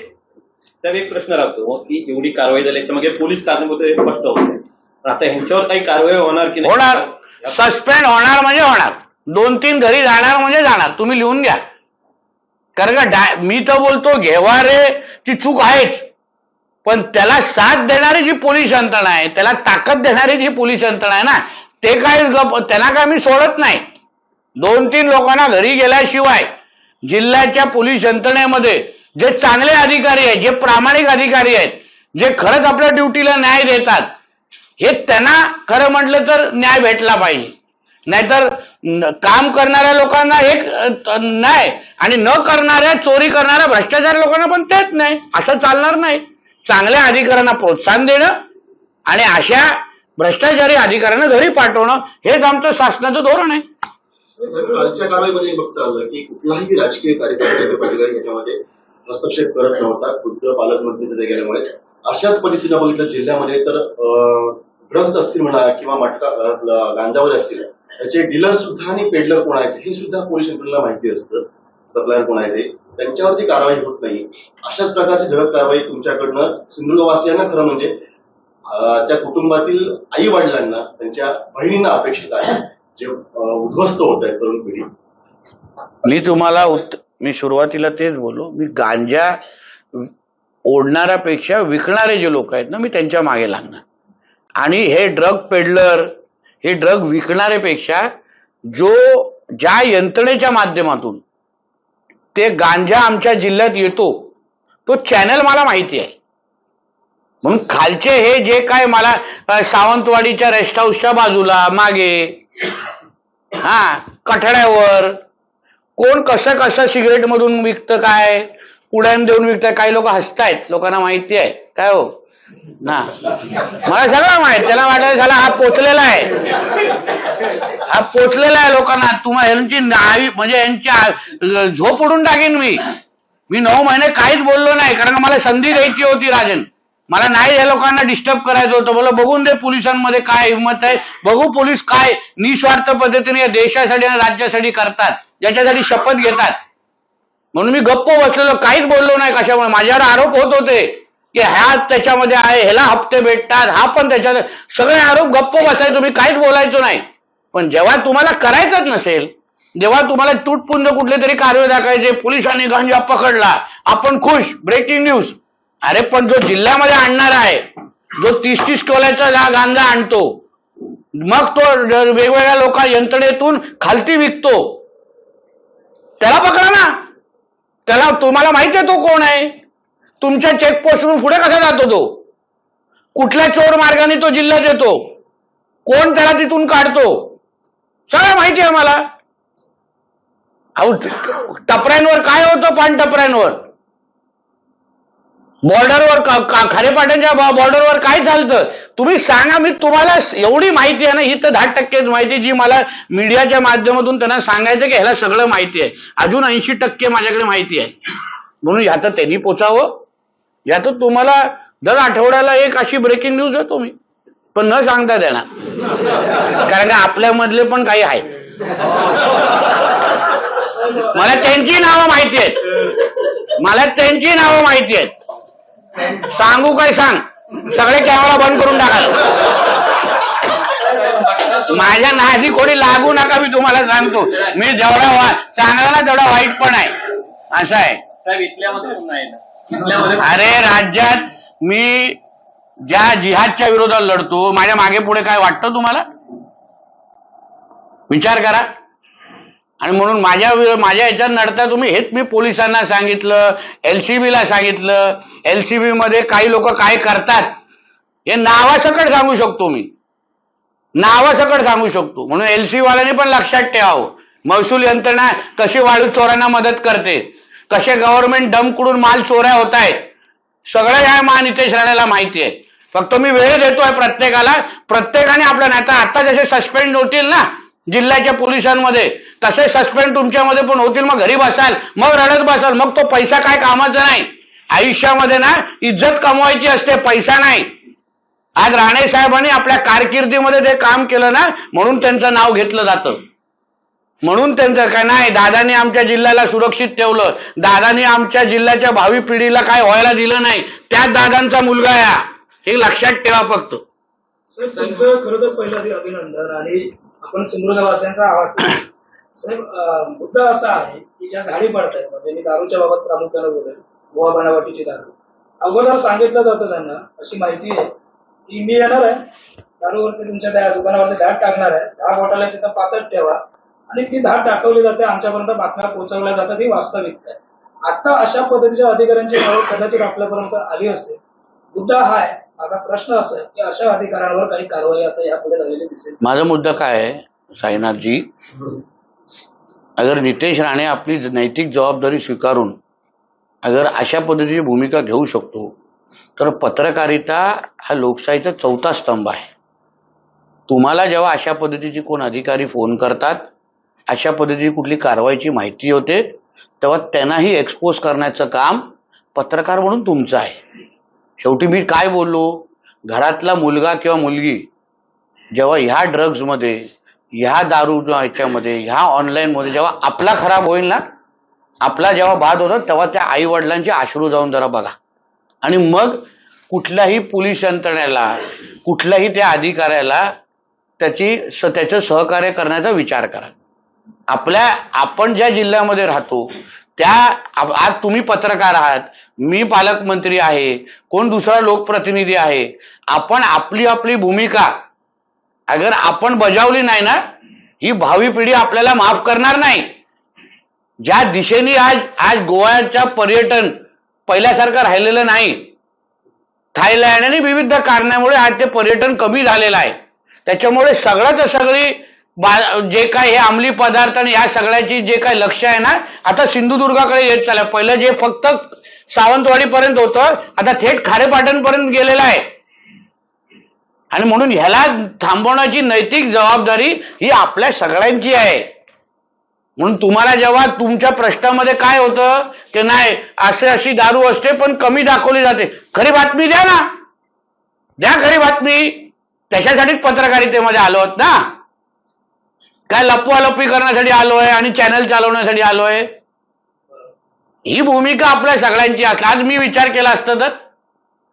साहेब, एक प्रश्न राहतो की एवढी कारवाई झाली याच्यामागे पोलीस कारणीभूत हे स्पष्ट होते. आता ह्यांच्यावर काही कारवाई होणार की नाही? होणार. सस्पेंड होणार म्हणजे होणार. 2-3 घरी जाणार म्हणजे जाणार. तुम्ही लिहून घ्या. कारण का मी तर बोलतो घेवारे ती चूक आहेच, पण त्याला साथ देणारी जी पोलीस यंत्रणा आहे, त्याला ताकद देणारी जी पोलीस यंत्रणा आहे ना, ते काय त्यांना काय मी सोडत नाही. 2-3 लोकांना घरी गेल्याशिवाय जिल्ह्याच्या पोलीस यंत्रणेमध्ये जे चांगले अधिकारी आहेत, जे प्रामाणिक अधिकारी आहेत, जे खरंच आपल्या ड्युटीला न्याय देतात, हे त्यांना खरं म्हटलं तर न्याय भेटला पाहिजे. नाहीतर काम करणाऱ्या लोकांना एक नाही आणि न करणाऱ्या, चोरी करणाऱ्या, भ्रष्टाचार लोकांना पण तेच नाही. असं चालणार नाही. चांगल्या अधिकाऱ्यांना प्रोत्साहन देणं आणि अशा भ्रष्टाचारी अधिकाऱ्यांना घरी पाठवणं हेच आमचं शासनाचं धोरण आहे. कालच्या कारवाईमध्ये बघता आलं की कुठलाही राजकीय कार्यकर्त्याच्या अधिकारी याच्यामध्ये हस्तक्षेप करत नव्हता. खुद्द पालकमंत्री तिथे गेल्यामुळे अशाच पद्धतीनं बघितलं जिल्ह्यामध्ये तर ड्रग्ज असतील म्हणा किंवा मटका गांजावर असतील, त्याचे डीलर सुद्धा आणि पेडलर कोण आहेत हे सुद्धा पोलीस यंत्रणेला माहिती असतं. सप्लायर कोण आहे ते, त्यांच्यावरती कारवाई होत नाही. अशाच प्रकारची धडक कारवाई तुमच्याकडनं सिंधुदुर्गवासियांना खरं म्हणजे त्या कुटुंबातील आई वडिलांना, त्यांच्या बहिणींना अपेक्षित आहे, जे उद्ध्वस्त होत आहेत तरुण पिढी. मी तुम्हाला मी सुरुवातीला तेच बोललो, मी गांजा ओढणाऱ्यापेक्षा विकणारे जे लोक आहेत ना, मी त्यांच्या मागे लागणार. आणि हे ड्रग पेडलर, हे ड्रग विकणाऱ्यापेक्षा ज्या यंत्रणेच्या माध्यमातून ते गांजा आमच्या जिल्ह्यात येतो तो चॅनल मला माहिती आहे. म्हणून खालचे हे जे काय मला सावंतवाडीच्या रेस्ट हाऊसच्या बाजूला मागे कठड्यावर कोण कसं कसं सिगरेट मधून विकतं, काय पुड्यान देऊन विकतं, काही लोक हसतायत, लोकांना माहिती आहे काय हो ना, मला सगळं माहित. त्याला वाटायला झाला हा पोचलेला आहे, हा पोचलेला आहे लोकांना. तुम्हाला यांची नावी म्हणजे यांची झोप उडून टाकेन मी. 9 महिने काहीच बोललो नाही, कारण मला संधी द्यायची होती राजन. मला नाही या लोकांना डिस्टर्ब करायचं होतं. मला बघून दे पोलिसांमध्ये काय हिंमत आहे, बघू पोलीस काय निस्वार्थ पद्धतीने या देशासाठी आणि राज्यासाठी करतात, ज्याच्यासाठी शपथ घेतात. म्हणून मी गप्प बसलेलो, काहीच बोललो नाही. कशामुळे? माझ्यावर आरोप होत होते की ह्या त्याच्यामध्ये आहे, ह्याला हप्ते भेटतात, हा पण त्याच्यात, सगळे आरोप गप्प बसायचो मी, काहीच बोलायचो नाही. पण जेव्हा तुम्हाला करायचंच नसेल, जेव्हा तुम्हाला तुटपुंज कुठले तरी कार्य दाखवायचे, पोलिसांनी गांजा पकडला, आपण खुश, ब्रेकिंग न्यूज. अरे पण जो जिल्ह्यामध्ये आणणार आहे, जो 30-30 टोल्याचा गांजा आणतो, मग तो वेगवेगळ्या लोक यंत्रणेतून खालती विकतो, त्याला पकडा ना. त्याला तुम्हाला माहिती आहे तो कोण आहे, तुमच्या चेकपोस्टवरून पुढे कसा जातो, तो कुठल्या चोर मार्गाने तो जिल्ह्यात येतो, कोण त्याला तिथून काढतो, सगळं माहिती आहे मला. अहो टपऱ्यांवर काय होतं, पान टपऱ्यांवर, बॉर्डरवर खारेपाट्यांच्या बॉर्डरवर काय चालतं तुम्ही सांगा. मी तुम्हाला एवढी माहिती आहे ना, ही तर 10% माहिती जी मला मीडियाच्या माध्यमातून त्यांना सांगायचं की ह्याला सगळं माहिती आहे. अजून 80% माझ्याकडे माहिती आहे. म्हणून ह्यात त्यांनी पोचावं, यात तुम्हाला दर आठवड्याला एक अशी ब्रेकिंग न्यूज देतो मी, पण न सांगता देणार, कारण का आपल्यामधले पण काही आहेत. मला त्यांची नावं माहिती आहेत, मला त्यांची नावं माहिती आहेत. सांगू काय सांग, सगळे कॅमेरा बंद करून टाका. माझ्या नादी कोणी लागू नका, मी तुम्हाला सांगतो. मी जेवढा चांगला ना तेवढा वाईट पण आहे, असं आहे. साहेब इथल्यामध्ये अरे राज्यात मी ज्या जिहादच्या विरोधात लढतो, माझ्या मागे पुढे काय वाटतं तुम्हाला? विचार करा. आणि म्हणून माझ्या याच्यात लढता तुम्ही, हेच मी पोलिसांना सांगितलं, LCBला सांगितलं. LCB मध्ये काही लोक काय करतात हे नावासकट सांगू शकतो मी, नावासकट सांगू शकतो. म्हणून LCB वाल्यांनी पण लक्षात ठेवावं, महसूल यंत्रणा कशी वाळू चोरांना मदत करते, कसे गव्हर्नमेंट डंपकडून माल चोऱ्या होत आहेत, सगळं या नितेश राणेला माहिती आहे. फक्त मी वेळ देतोय प्रत्येकाने आपल्या नाही तर आता जसे सस्पेंड होतील ना जिल्ह्याच्या पोलिसांमध्ये, तसे सस्पेंड तुमच्यामध्ये पण होतील. मग घरी बसाल, मग रडत बसाल, मग तो पैसा काय कामाचा नाही. आयुष्यामध्ये ना इज्जत कमवायची असते, पैसा नाही. आज राणे साहेबांनी आपल्या कारकिर्दीमध्ये ते काम केलं ना, म्हणून त्यांचं नाव घेतलं जातं. म्हणून त्यांचं काय नाही, दादानी आमच्या जिल्ह्याला सुरक्षित ठेवलं, दादानी आमच्या जिल्ह्याच्या भावी पिढीला काय व्हायला दिलं नाही, त्याच दादांचा मुलगा आहे, हे लक्षात ठेवा फक्त. साहेब तुमचं खरं तर पहिलं अभिनंदन. आणि आपण सिंधुदुर्गवासियांचा आवाज. साहेब मुद्दा असा आहे की ज्या गाडी पडत आहेत, म्हणजे मी दारूच्या बाबत प्रामुख्याने बोलेल, गोवा बनावटीची दारू. अगोदर सांगितलं जातं त्यांना, अशी माहिती आहे की मी येणार आहे, दारूवरती तुमच्या त्या दुकानावरती धाड टाकणार आहे, 10 बॉटल तिथं 5 ठेवा, आणि ती धाड टाकवली जाते, आमच्यापर्यंत बातम्या पोहोचवल्या जातात, ही वास्तविकता आहे. आता अशा पद्धतीच्या अधिकाऱ्यांची नाव कदाचित आपल्यापर्यंत आली असते. मुद्दा हा आहे, माझा प्रश्न असा आहे की अशा अधिकाऱ्यांवर काही कारवाई आता यापुढे झालेली दिसेल. माझा मुद्दा काय आहे साईनाथजी, अगर नितेश राणे आपली नैतिक जबाबदारी स्वीकारून अगर अशा पद्धतीची भूमिका घेऊ शकतो, तर पत्रकारिता हा लोकशाहीचा 4था स्तंभ आहे. तुम्हाला जेव्हा अशा पद्धतीची कोण अधिकारी फोन करतात, अशा पद्धतीची कुठली कारवाईची माहिती होते, तेव्हा त्यांनाही एक्सपोज करण्याचं काम पत्रकार म्हणून तुमचं आहे. शेवटी मी काय बोललो, घरातला मुलगा किंवा मुलगी जेव्हा ह्या ड्रग्जमध्ये, ह्या दारू ह्याच्यामध्ये, ह्या ऑनलाईनमध्ये जेव्हा आपला खराब होईल ना, आपला जेव्हा बाद होतो, तेव्हा त्या आई वडिलांचे अश्रू जाऊन जरा बघा. आणि मग कुठल्याही पोलीस यंत्रणेला, कुठल्याही त्या अधिकाऱ्याला त्याचं सहकार्य करण्याचा विचार करा. आपण ज्या जिल्ह्यामध्ये राहतो त्या आज तुम्ही पत्रकार आहात, मी पालकमंत्री आहे, कोण दुसरा लोकप्रतिनिधी आहे, आपण आपली आपली भूमिका अगर आपण बजावली नाही ना, ही भावी पिढी आपल्याला माफ करणार नाही. ज्या दिशेने आज गोव्याच्या पर्यटन पहिल्यासारखं राहिलेलं नाही, थायलंड आणि विविध कारणामुळे आज ते पर्यटन कमी झालेलं आहे. त्याच्यामुळे सगळी जे काय हे अंमली पदार्थ आणि या सगळ्याची जे काय लक्ष आहे ना, आता सिंधुदुर्गाकडे येत चाललं. पहिलं जे फक्त सावंतवाडी पर्यंत होतं, आता थेट खारेपाटण पर्यंत गेलेलं आहे. आणि म्हणून ह्याला थांबवण्याची नैतिक जबाबदारी ही आपल्या सगळ्यांची आहे. म्हणून तुम्हाला जेव्हा तुमच्या प्रश्नामध्ये काय होतं की नाही अशी दारू असते पण कमी दाखवली जाते, खरी बातमी द्या ना, द्या खरी बातमी. त्याच्यासाठीच पत्रकारितेमध्ये आलो आहोत ना, काय लपवालपी करण्यासाठी आलोय आणि चॅनल चालवण्यासाठी आलोय. ही भूमिका आपल्या सगळ्यांची असते. आज मी विचार केला असता तर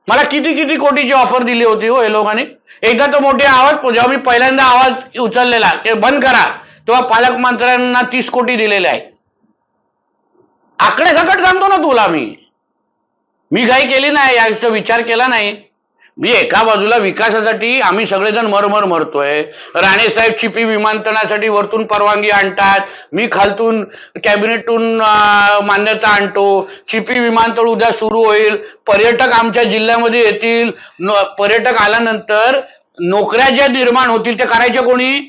मला किती किती कोटीची ऑफर दिली होती हो हे लोकांनी. एकदा तर मोठे आवाज, जेव्हा मी पहिल्यांदा आवाज उचललेला ते बंद करा, तेव्हा पालकमंत्र्यांना 30 कोटी दिलेले आहे. आकडे सकट सांगतो ना तुला, मी काही केली नाही, याचा विचार केला नाही. मी एका बाजूला विकासासाठी आम्ही सगळेजण मरतोय. राणेसाहेब चिपी विमानतळासाठी वरतून परवानगी आणतात, मी खालतून कॅबिनेटून मान्यता आणतो. चिपी विमानतळ उद्या सुरू होईल, पर्यटक आमच्या जिल्ह्यामध्ये येतील. पर्यटक आल्यानंतर नोकऱ्या ज्या निर्माण होतील ते करायच्या कोणी?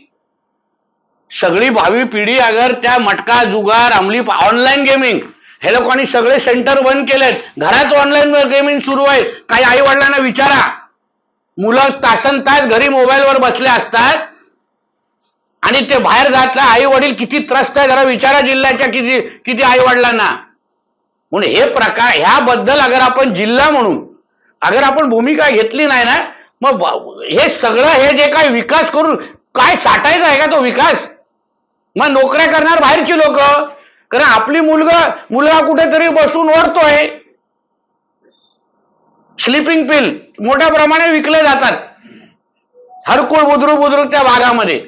सगळी भावी पिढी अगर त्या मटका जुगार अंमली ऑनलाईन गेमिंग हे लोकांनी सगळे सेंटर बंद केलेत. घरात ऑनलाईन गेमिंग सुरू आहे. काही आई वडिलांना विचारा, मुलं तासन तास घरी मोबाईलवर बसले असतात आणि ते बाहेर जात नाही. आई वडील किती त्रस्त आहे जरा विचारा जिल्ह्याच्या किती आई वडिलांना. म्हणून हे प्रकार ह्याबद्दल अगर आपण जिल्हा म्हणून अगर आपण भूमिका घेतली नाही ना, मग हे सगळं हे जे काय विकास करून काय चाटायचा आहे का तो विकास? मग नोकऱ्या करणार बाहेरची लोक, कारण आपली मुलगा कुठेतरी बसून ओढतोय. स्लीपिंग पिल मोठ्या प्रमाणे विकले जातात. हरकुळ बुद्रुक त्या भागामध्ये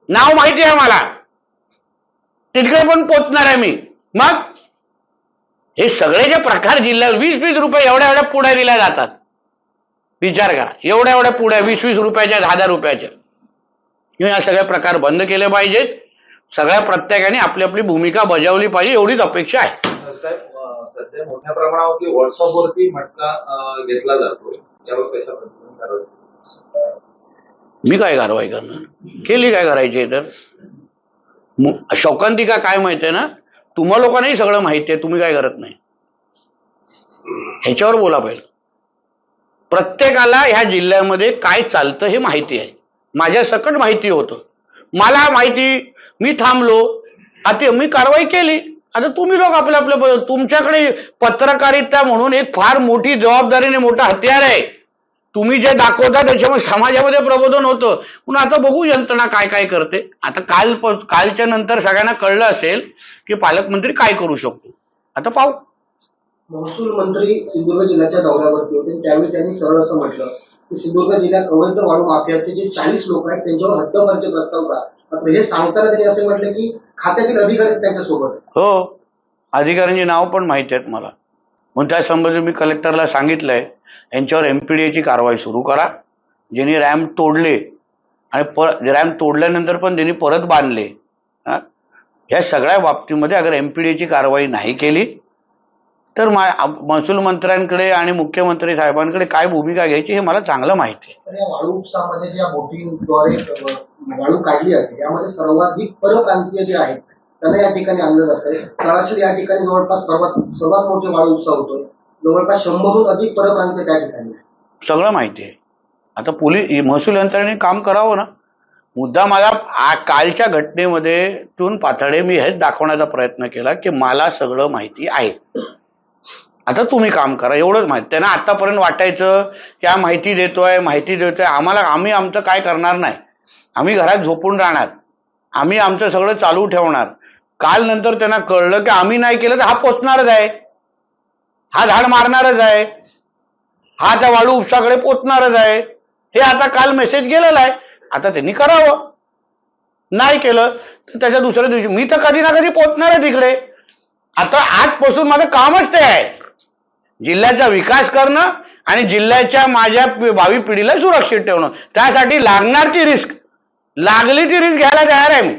नाव माहिती आहे मला, तिकडे पण पोचणार आहे मी. मग हे सगळे जे प्रकार जिल्ह्यात 20-20 रुपये एवढ्या पुड्या दिल्या जातात. विचार करा, एवढ्या पुड्या 20-20 रुपयाच्या 10,000 रुपयाच्या. या सगळे प्रकार बंद केले पाहिजेत. सगळ्या प्रत्येकाने आपली आपली भूमिका बजावली पाहिजे, एवढीच अपेक्षा आहे. साहेब, सध्या मोठ्या प्रमाणावरती व्हॉट्सअपवरती मटका घेतला जातो, यावर कशा पद्धतीने कारवाई? मी काय कारवाई करणार, केली काय करायची तर शौकांतिका काय माहिती आहे ना, तुम्हा लोकांनाही सगळं माहिती आहे, तुम्ही काय करत नाही ह्याच्यावर बोला पाहिजे. प्रत्येकाला ह्या जिल्ह्यामध्ये काय चालतं हे माहिती आहे. माझ्या सकट माहिती होतं, मला माहिती, मी थांबलो, आता मी कारवाई केली. आता तुम्ही लोक आपल्या तुमच्याकडे पत्रकारिता म्हणून एक फार मोठी जबाबदारीने मोठं हत्यार आहे. तुम्ही जे दाखवता त्याच्यामुळे समाजामध्ये प्रबोधन होतं. म्हणून आता बघू यंत्रणा काय काय करते. आता कालच्या नंतर सगळ्यांना कळलं असेल की पालकमंत्री काय करू शकतो. आता पाहू. महसूल मंत्री सिंधुदुर्ग जिल्ह्याच्या दौऱ्यावरती होते, त्यावेळी त्यांनी सरळ असं म्हटलं की सिंधुदुर्ग जिल्ह्यात अवैध वाळू माफियाचे जे 40 लोक आहेत त्यांच्यावर हद्दपारचे प्रस्ताव करा. मात्र हे सांगताना त्यांनी असं म्हटलं की खात्यातील अधिकारी त्यांच्यासोबत. हो, अधिकाऱ्यांची नाव पण माहिती आहेत मला. म्हणून त्या संबंधी मी कलेक्टरला सांगितलंय यांच्यावर MPDAची कारवाई सुरू करा. ज्यांनी रॅम्प तोडले आणि रॅम्प तोडल्यानंतर पण त्यांनी परत बांधले, या सगळ्या बाबतीमध्ये अगर MPDAची कारवाई नाही केली तर महसूल मंत्र्यांकडे आणि मुख्यमंत्री साहेबांकडे काय भूमिका घ्यायची हे मला चांगलं माहिती आहे. तर या वाळू उपसामध्ये ज्या बोटिंगद्वारे वाळू काढली जाते यामध्ये सर्वाधिक परप्रांतीय जे आहेत त्यांना या ठिकाणी आणलं जातंय. तळाशीर या ठिकाणी जवळपास सर्वात मोठे वाळू उपसा होतोय. जवळपास 100हून अधिक परप्रांतीय त्या ठिकाणी. सगळं माहिती आहे. आता महसूल यंत्रणेने काम करावं ना. मुद्दा मला कालच्या घटनेमध्ये तून पाथडे मी हेच दाखवण्याचा प्रयत्न केला की मला सगळं माहिती आहे. आता तुम्ही काम करा, एवढंच माहिती. त्यांना आतापर्यंत वाटायचं की माहिती देतोय आम्ही आमचं काय करणार नाही, आम्ही घरात झोपून राहणार, आम्ही आमचं सगळं चालू ठेवणार. काल नंतर त्यांना कळलं की आम्ही नाही केलं तर हा पोचणारच आहे, हा झाड मारणारच आहे, हा त्या वाळू उपसाकडे पोचणारच आहे. हे आता काल मेसेज गेलेला आहे. आता त्यांनी करावं. नाही केलं तर त्याच्या दुसऱ्या दिवशी मी तर कधी ना कधी पोहोचणार आहे तिकडे. आता आजपासून माझं कामच ते आहे, जिल्ह्याचा विकास करणं आणि जिल्ह्याच्या माझ्या भावी पिढीला सुरक्षित ठेवणं. त्यासाठी लागणार ती रिस्क, लागली ती रिस्क घ्यायला तयार आहे मी.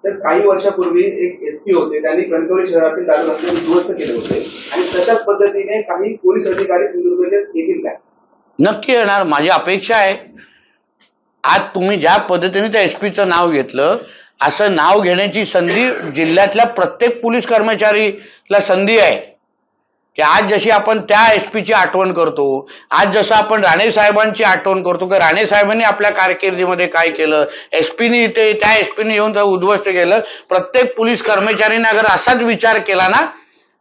तर काही वर्षापूर्वी एक एसपी होते, त्यांनी कणकवली शहरातील दारू रस्ते उद्ध्वस्त केले होते आणि तशाच पद्धतीने काही पोलीस अधिकारी सिंधुदुर्ग येतील काय? नक्की येणार, माझी अपेक्षा आहे. आज तुम्ही ज्या पद्धतीने त्या एसपीचं नाव घेतलं, असं नाव घेण्याची संधी जिल्ह्यातल्या प्रत्येक पोलीस कर्मचारीला संधी आहे की आज जशी आपण त्या एसपीची आठवण करतो, आज जसं आपण राणे साहेबांची आठवण करतो की राणे साहेबांनी आपल्या कारकिर्दीमध्ये काय केलं, एसपीनी इथे त्या एसपीने येऊन उद्ध्वस्त केलं. प्रत्येक पोलीस कर्मचारीने अगर असाच विचार केला ना,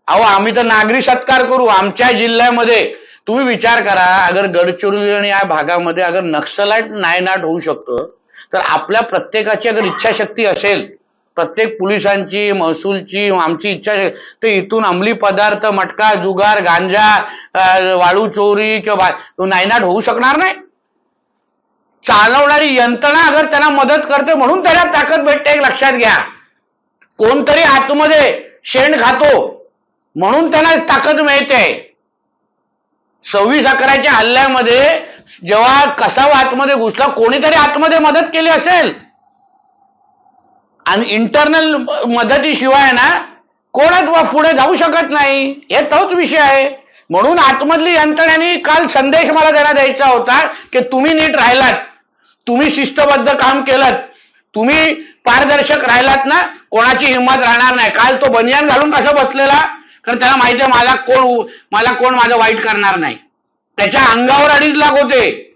अहो आम्ही तर नागरी सत्कार करू. आमच्या जिल्ह्यामध्ये तुम्ही विचार करा, अगर गडचिरोली आणि या भागामध्ये अगर नक्षलाईट नायनाट होऊ शकतं, तर आपल्या प्रत्येकाची अगर इच्छाशक्ती असेल, प्रत्येक पोलिसांची, महसूलची, आमची इच्छा, तर इथून अंमली पदार्थ, मटका, जुगार, गांजा, वाळू चोरी किंवा नायनाट होऊ शकणार नाही. चालवणारी यंत्रणा अगर त्यांना मदत करते म्हणून त्याला ताकद भेटते, एक लक्षात घ्या. कोणतरी आतमध्ये शेण खातो म्हणून त्यांना ताकद मिळते. 26/11च्या हल्ल्यामध्ये जेव्हा कसावा आतमध्ये घुसला, कोणीतरी आतमध्ये मदत केली असेल आणि इंटरनल मदतीशिवाय ना कोणच पुढे जाऊ शकत नाही. हे तोच विषय आहे. म्हणून आतमधली यंत्रणेने काल संदेश मला त्यांना द्यायचा होता की तुम्ही नीट राहिलात, तुम्ही शिस्तबद्ध काम केलं, तुम्ही पारदर्शक राहिलात ना, कोणाची हिंमत राहणार नाही. काल तो बनियान घालून कसा बसलेला, कारण त्याला माहिती आहे मला कोण माझं वाईट करणार नाही. त्याच्या अंगावर 2.5 लाख होते.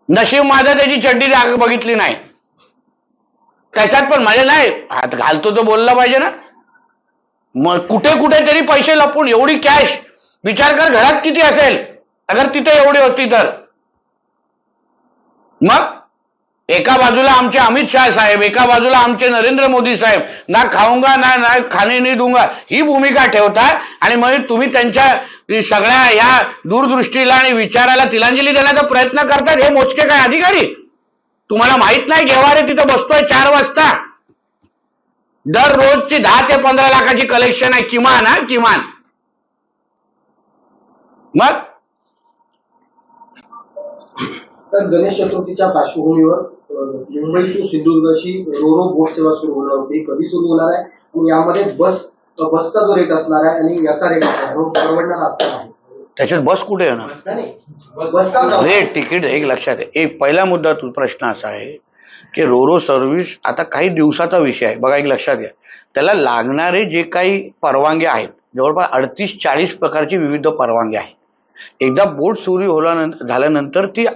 नशीब माझं त्याची चड्डी बघितली नाही. त्याच्यात पण माझे नाही हात घालतो तो बोलला पाहिजे ना. मग कुठे तरी पैसे लपून एवढी कॅश, विचार कर घरात किती असेल अगर तिथे एवढी होती तर. मग एका बाजूला आमचे अमित शाह साहेब, एका बाजूला आमचे नरेंद्र मोदी साहेब, ना खाऊंगा ना खाने नहीं दूंगा ही भूमिका ठेवतात आणि मग तुम्ही त्यांच्या सगळ्या या दूरदृष्टीला आणि विचाराला तिलांजली देण्याचा प्रयत्न करतात. हे मोजके काय अधिकारी? तुम्हाला माहित नाही घेवारे तिथं बसतोय 4 वाजता, दररोजची 10 ते 15 लाखाची कलेक्शन आहे किमान. किमान. मग तर गणेश चतुर्थीच्या पार्श्वभूमीवर मुंबई टू सिंधुदुर्गची रोरो बोट सेवा सुरू होणार होती. कधी सुरू होणार आहे आणि यामध्ये बसचा जो रेट असणार आहे आणि याचा रेट असणार परवडणार असणार आहे? त्याच्यात बस कुठे येणार? बसचा रेट तिकीट एक लक्षात आहे. एक पहिला मुद्दा प्रश्न असा आहे की रोरो सर्व्हिस आता काही दिवसाचा विषय आहे. बघा, एक लक्षात घ्या, त्याला लागणारे जे काही परवानग्या आहेत, जवळपास 38-40 प्रकारची विविध परवानग्या आहेत. एकदा बोट सुरू झाल्यानंतर ती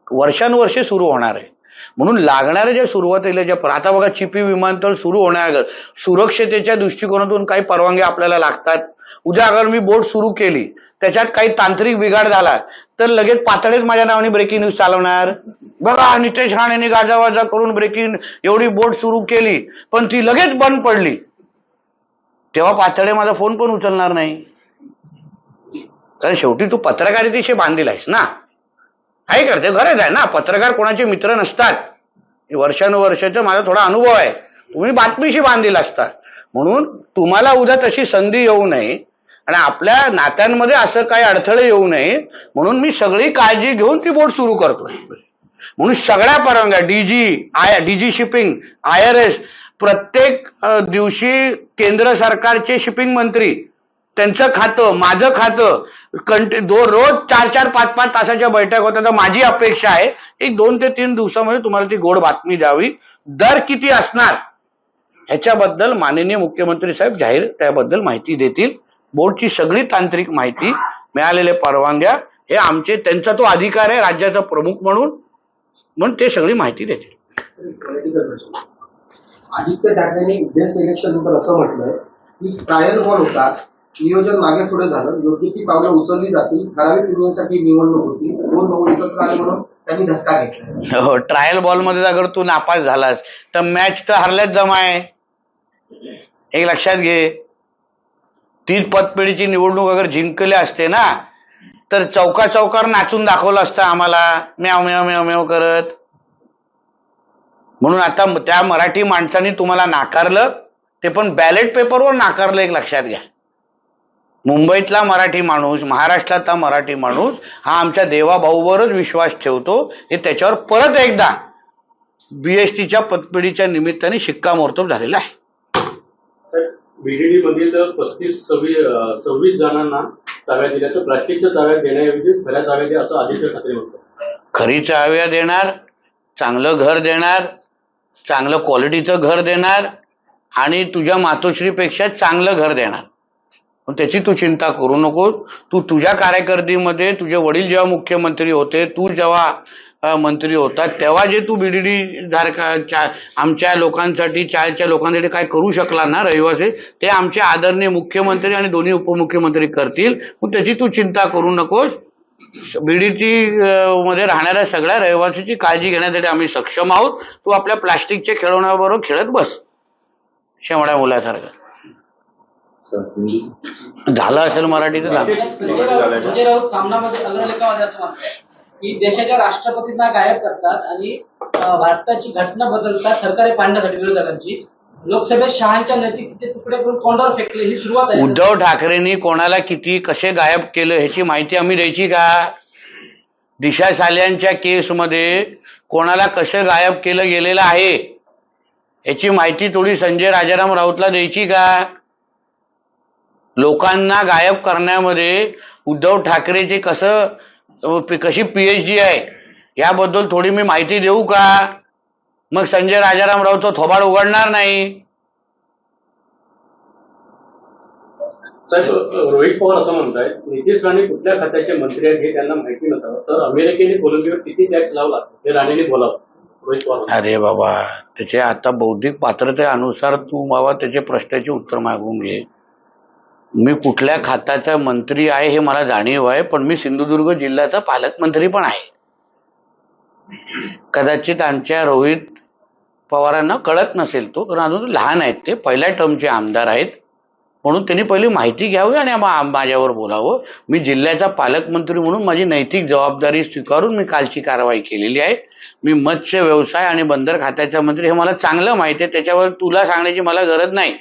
वर्षानुवर्षे सुरू होणार आहे. म्हणून लागणारे जे सुरुवातीला जे आता बघा, चिपी विमानतळ सुरू होण्याअगोदर सुरक्षतेच्या दृष्टिकोनातून काही परवानग्या आपल्याला लागतात. उद्या अगर मी बोट सुरू केली, त्याच्यात काही तांत्रिक बिघाड झाला तर लगेच पातळीत माझ्या नावाने ब्रेकिंग न्यूज चालवणार. बघा, नितेश राणेंनी गाजावाजा करून ब्रेकिंग एवढी बोट सुरू केली पण ती लगेच बंद पडली, तेव्हा पातळे माझा फोन पण उचलणार नाही. कारण शेवटी तू पत्रकारितेशी बांधील आहेस ना. काय करते, गरज आहे ना. पत्रकार कोणाचे मित्र नसतात. वर्षानुवर्षाचा माझा थोडा अनुभव आहे. तुम्ही बातमीशी बांधील असता. म्हणून तुम्हाला उद्या तशी संधी येऊ नये आणि आपल्या नात्यांमध्ये असं काही अडथळे येऊ नये म्हणून मी सगळी काळजी घेऊन ती बोट सुरू करतोय. म्हणून सगळ्या परवानग्या डीजी शिपिंग, IRS, प्रत्येक दिवशी केंद्र सरकारचे शिपिंग मंत्री, त्यांचं खातं, माझं खातं, रोज 4-4, 5-5 तासाच्या बैठक होत्या. तर माझी अपेक्षा आहे एक 2 ते 3 दिवसामध्ये तुम्हाला ती गोड बातमी द्यावी. दर किती असणार ह्याच्याबद्दल माननीय मुख्यमंत्री साहेब जाहीर त्याबद्दल माहिती देतील. बोर्डची सगळी तांत्रिक माहिती, मिळालेले परवानग्या, हे आमचे, त्यांचा तो अधिकार आहे राज्याचा प्रमुख म्हणून ते सगळी माहिती देतील. आदित्य ठाकरेंनी बेस्ट इलेक्शन नंतर असं म्हटलंय की ट्रायल बॉल होता, नियोजन मागे पुढे झालं, योग्य ती पावलं उचलली जातील, ठराविक निवडणुकीसाठी निवडणूक होती, 2 भाऊ एकत्र आले म्हणून त्यांनी धसका घेतला. हो, ट्रायल बॉल मध्ये अगर तू नापास झालास तर मॅच तर हरल्याच जमा आहे. एक लक्षात घे, 30 पतपेढीची निवडणूक अगर जिंकले असते ना तर चौकावर नाचून दाखवलं असतं आम्हाला, म्याव म्याव म्याव म्याव करत. म्हणून आता त्या मराठी माणसांनी तुम्हाला नाकारलं, ते पण बॅलेट पेपरवर नाकारलं, एक लक्षात घ्या. मुंबईतला मराठी माणूस, महाराष्ट्रातला मराठी माणूस हा आमच्या देवाभाऊवरच विश्वास ठेवतो. हे त्याच्यावर परत एकदा बीएसटीच्या पतपेढीच्या निमित्ताने शिक्कामोर्तब झालेला आहे. बीडीडी मधील 26 जणांना चाव्या दिल्या, तर प्लास्टिकच्या चाव्या देण्याऐवजी खऱ्या चाव्या द्या असं आदित्य ठाकरे म्हणतात. खरी चाव्या देणार, चांगलं घर देणार, चांगलं क्वालिटीचं घर देणार आणि तुझ्या मातोश्रीपेक्षा चांगलं घर देणार. पण त्याची तू चिंता करू नको. तू तुझ्या कारकिर्दीमध्ये तुझे वडील जेव्हा मुख्यमंत्री होते, तू जेव्हा मंत्री होता, तेव्हा जे तू बीडीडी धारका आमच्या लोकांसाठी, चाळच्या लोकांसाठी काय करू शकला ना रहिवासी, ते आमचे आदरणीय मुख्यमंत्री आणि दोन्ही उपमुख्यमंत्री करतील. मग त्याची तू चिंता करू नकोस. बीडीटी मध्ये राहणाऱ्या सगळ्या रहिवासीची काळजी घेण्यासाठी आम्ही सक्षम आहोत. तू आपल्या प्लास्टिकच्या खेळवण्याबरोबर खेळत बस शेवड्या मुलासारखं. झालं असेल मराठी तर झालं. संजय राऊत सामनामध्ये अग्रलेखामध्ये असं म्हणतात की देशाच्या राष्ट्रपतींना गायब करतात आणि भारताची घटना बदलतात सरकारी पाडण्यासाठी विरोधकांची. लोकसभेत शहांच्या नैतिकतेचे तुकडे करून तोंडावर फेकले, ही सुरुवात आहे. उद्धव ठाकरेंनी कोणाला किती कसे गायब केलं ह्याची माहिती आम्ही द्यायची का? दिशा साल्यांच्या केसमध्ये कोणाला कसं गायब केलं गेलेलं आहे याची माहिती थोडी संजय राजाराम राऊतला द्यायची का? लोकांना गायब करण्यामध्ये उद्धव ठाकरेचे कशी पीएचडी आहे याबद्दल थोडी मी माहिती देऊ का? मग संजय राजाराम राऊत थोबाड उघडणार नाही. साहेब, रोहित पवार असं म्हणतायत नितीश राणे कुठल्या खात्याचे मंत्री आहेत हे त्यांना माहिती नव्हतं, तर अमेरिकेने कोलंबियावर किती टॅक्स लावला हे राणेने बोलावं. रोहित पवार, अरे बाबा, त्याचे आता बौद्धिक पात्रतेनुसार तू बाबा त्याचे प्रश्नाचे उत्तर मागून घे. मी कुठल्या खात्याचा मंत्री आहे हे मला जाणीव आहे, पण मी सिंधुदुर्ग जिल्ह्याचा पालकमंत्री पण आहे. कदाचित आमच्या रोहित पवारांना कळत नसेल तो, कारण अजून लहान आहेत, ते पहिल्या टर्मचे आमदार आहेत, म्हणून त्यांनी पहिली माहिती घ्यावी आणि माझ्यावर बोलावं. मी जिल्ह्याचा पालकमंत्री म्हणून माझी नैतिक जबाबदारी स्वीकारून मी कालची कारवाई केलेली आहे. मी मत्स्य व्यवसाय आणि बंदर खात्याचा मंत्री हे मला चांगलं माहिती आहे, त्याच्यावर तुला सांगण्याची मला गरज नाही.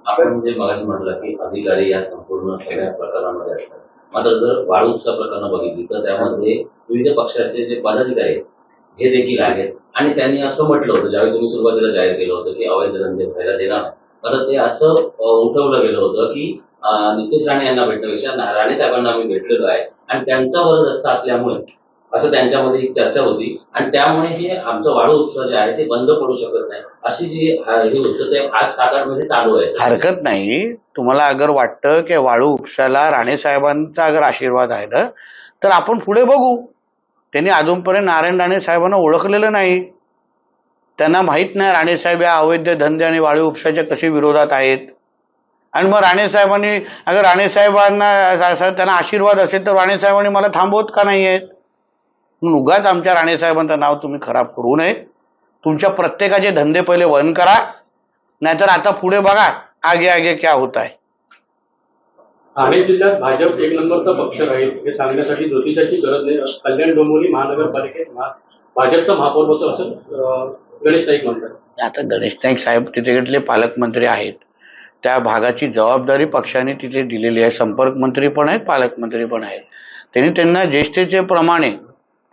आपण जे मगाशी म्हटलं की अधिकारी या संपूर्ण सगळ्या प्रकारांमध्ये असतात, मात्र जर वाळू उपसा प्रकरण बघितली तर त्यामध्ये विविध पक्षाचे जे पदाधिकारी आहेत हे देखील आहेत. आणि त्यांनी असं म्हटलं होतं, ज्यावेळी तुम्ही सुरुवातीला जाहीर केलं होतं की अवैध धंदे व्हायला देणार नाही, तर ते असं उठवलं गेलं होतं की नितीश राणे यांना भेटण्यापेक्षा राणे साहेबांना आम्ही भेटलेलो आहे आणि त्यांचा वरदहस्त असल्यामुळे असं त्यांच्यामध्ये एक चर्चा होती आणि त्यामुळे हे आमचं वाळू उपसा जे आहे ते बंद पडू शकत नाही अशी जी हे होतं ते आज 7-8 मध्ये चालू आहे. हरकत नाही. तुम्हाला अगर वाटतं की वाळू उपसाला राणे साहेबांचा अगर आशीर्वाद आहे ना, तर आपण पुढे बघू. त्यांनी अजूनपर्यंत नारायण राणे साहेबांना ओळखलेलं नाही. त्यांना माहित नाही राणे साहेब या अवैध धंदे आणि वाळू उपसाच्या कसे विरोधात आहेत. आणि मग राणे साहेबांनी अगर राणे साहेबांना त्यांना आशीर्वाद असेल तर राणे साहेबांनी मला थांबवत का नाही आहेत? म्हणून उगाच आमच्या राणे साहेबांचं नाव तुम्ही खराब करू नये. तुमच्या प्रत्येकाचे धंदे पहिले बंद करा, नाहीतर आता पुढे बघा आगे आगे क्या होत आहे. ठाणे जिल्ह्यात भाजप 1 नंबरचा पक्ष राहील हे सांगण्यासाठी ज्योतिषाची गरज नाही. कल्याण डोंबिवली महानगरपालिकेत भाजपचा महापौर होतो असं गणेश नाईक म्हणतात. आता गणेश नाईक साहेब तिथे पालकमंत्री आहेत, त्या भागाची जबाबदारी पक्षाने तिथे दिलेली आहे. संपर्क मंत्री पण आहेत, पालकमंत्री पण आहेत. त्यांना ज्येष्ठतेचे प्रमाणे,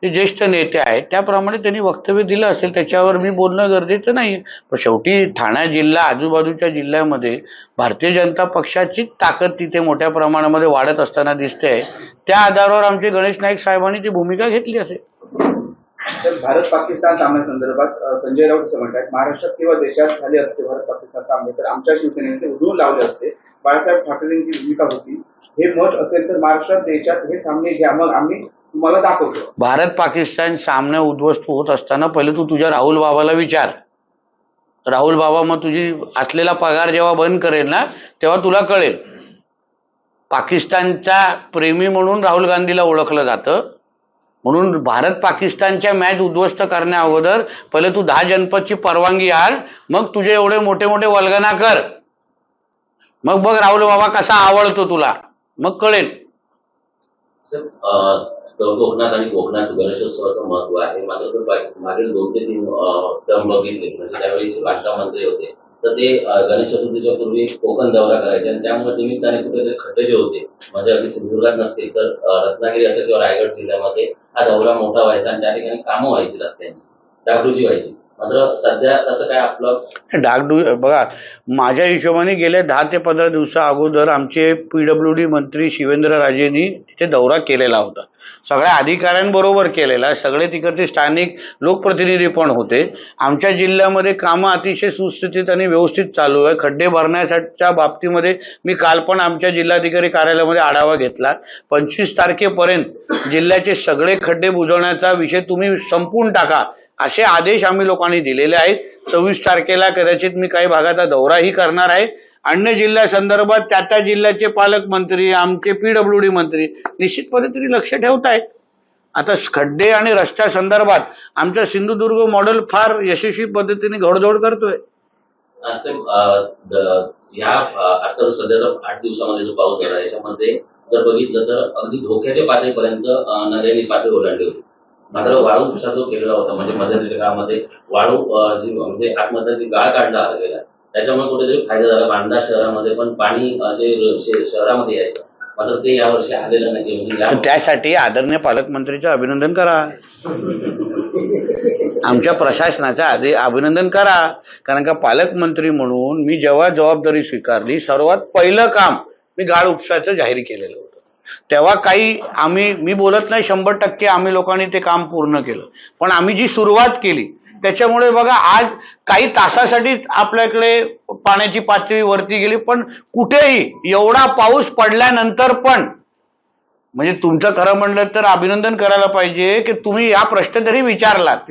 ते ज्येष्ठ नेते आहेत त्याप्रमाणे त्यांनी वक्तव्य दिलं असेल, त्याच्यावर मी बोलणं गरजेचं नाही. पण शेवटी ठाणे जिल्हा आजूबाजूच्या जिल्ह्यामध्ये भारतीय जनता पक्षाची ताकद तिथे मोठ्या प्रमाणामध्ये वाढत असताना दिसते. त्या आधारावर आमचे गणेश नाईक साहेबांनी ती भूमिका घेतली असेल. तर भारत पाकिस्तान सामन्यासंदर्भात संजय राऊत असं म्हणतात, महाराष्ट्रात किंवा देशात झाले असते भारत पाकिस्तान सामने तर आमच्या शिवसेनेने ते उधळून लावले असते. बाळासाहेब ठाकरेंची भूमिका होती, हे मत असेल तर महाराष्ट्रात देशात हे सामने घ्या, मग आम्ही तुम्हाला दाखवतो. भारत पाकिस्तान सामने उद्ध्वस्त होत असताना पहिले तू तुझ्या राहुल बाबाला विचार. राहुल बाबा मग तुझी असलेला पगार जेव्हा बंद करेल ना तेव्हा तुला कळेल. पाकिस्तानचा प्रेमी म्हणून राहुल गांधीला ओळखलं जातं, म्हणून भारत पाकिस्तानच्या मॅच उद्ध्वस्त करण्या अगोदर पहिले तू 10 जनपदची परवानगी आण, मग तुझे एवढे मोठे मोठे वल्गना कर, मग बघ राहुल बाबा कसा आवडतो तुला, मग कळेल. कोकणात आणि कोकणात गणेशोत्सवाचं महत्व आहे. मात्र मागील 2 ते 3 टर्म बघितले म्हणजे त्यावेळी बांधकाम मंत्री होते तर ते गणेश चतुर्थीच्या पूर्वी कोकण दौरा करायचे आणि त्यामुळे निमित्ताने कुठेतरी खड्डे जे होते म्हणजे अगदी सिंधुदुर्गात नसतील तर रत्नागिरी असेल किंवा रायगड जिल्ह्यामध्ये हा दौरा मोठा व्हायचा आणि त्या ठिकाणी कामं व्हायची रस्त्यांची, डागडुजी व्हायची. मात्र सध्या तसं काय आपलं डागडू बघा, माझ्या हिशोबाने गेल्या 10 ते 15 दिवसा अगोदर आमचे PWD मंत्री शिवेंद्रराजेंनी तिथे दौरा केलेला होता. सगळ्या अधिकाऱ्यांबरोबर केलेला, सगळे तिकडचे स्थानिक लोकप्रतिनिधी पण होते. आमच्या जिल्ह्यामध्ये कामं अतिशय सुस्थितीत आणि व्यवस्थित चालू आहे. खड्डे भरण्याच्या बाबतीमध्ये मी काल पण आमच्या जिल्हाधिकारी कार्यालयामध्ये आढावा घेतला. 25 तारखेपर्यंत जिल्ह्याचे सगळे खड्डे बुजवण्याचा विषय तुम्ही संपवून टाका असे आदेश आम्ही लोकांनी दिलेले आहेत. 26 तारखेला कदाचित मी काही भागाचा दौराही करणार आहे. अन्य जिल्ह्यासंदर्भात त्या जिल्ह्याचे पालकमंत्री, आमचे PWD मंत्री निश्चित पद्धतीने लक्ष ठेवतायत. आता खड्डे आणि रस्त्या संदर्भात आमचा सिंधुदुर्ग मॉडेल फार यशस्वी पद्धतीने घोडदौड करतोय. या आता जो सध्याचा 8 दिवसामध्ये जो पाऊस झाला याच्यामध्ये जर बघितलं तर अगदी धोक्याच्या पातळीपर्यंत नद्यांनी पातळी ओलांडली होती. मात्र वाळू उपसा जो केलेला होता म्हणजे मध्यंतरी काळामध्ये वाळू जी म्हणजे आतमध्ये गाळ काढला गेला त्याच्यामुळे कुठेतरी फायदा झाला. बांदा शहरामध्ये पण पाणी जे शहरामध्ये यायचं मात्र ते यावर्षी आलेलं नाही. म्हणजे त्यासाठी आदरणीय पालकमंत्रीचं अभिनंदन करा, आमच्या प्रशासनाचं अभिनंदन करा. कारण का पालकमंत्री म्हणून मी जेव्हा जबाबदारी स्वीकारली सर्वात पहिलं काम मी गाळ उपसाचं जाहीर केलेलं होतं. तेव्हा काही मी बोलत नाही 100% आम्ही लोकांनी ते काम पूर्ण केलं, पण आम्ही जी सुरुवात केली त्याच्यामुळे बघा आज काही तासासाठी आपल्याकडे पाण्याची पातळी वरती गेली. पण कुठेही एवढा पाऊस पडल्यानंतर पण म्हणजे तुमचं खरं म्हणलं तर अभिनंदन करायला पाहिजे की तुम्ही या प्रश्न तरी विचारलात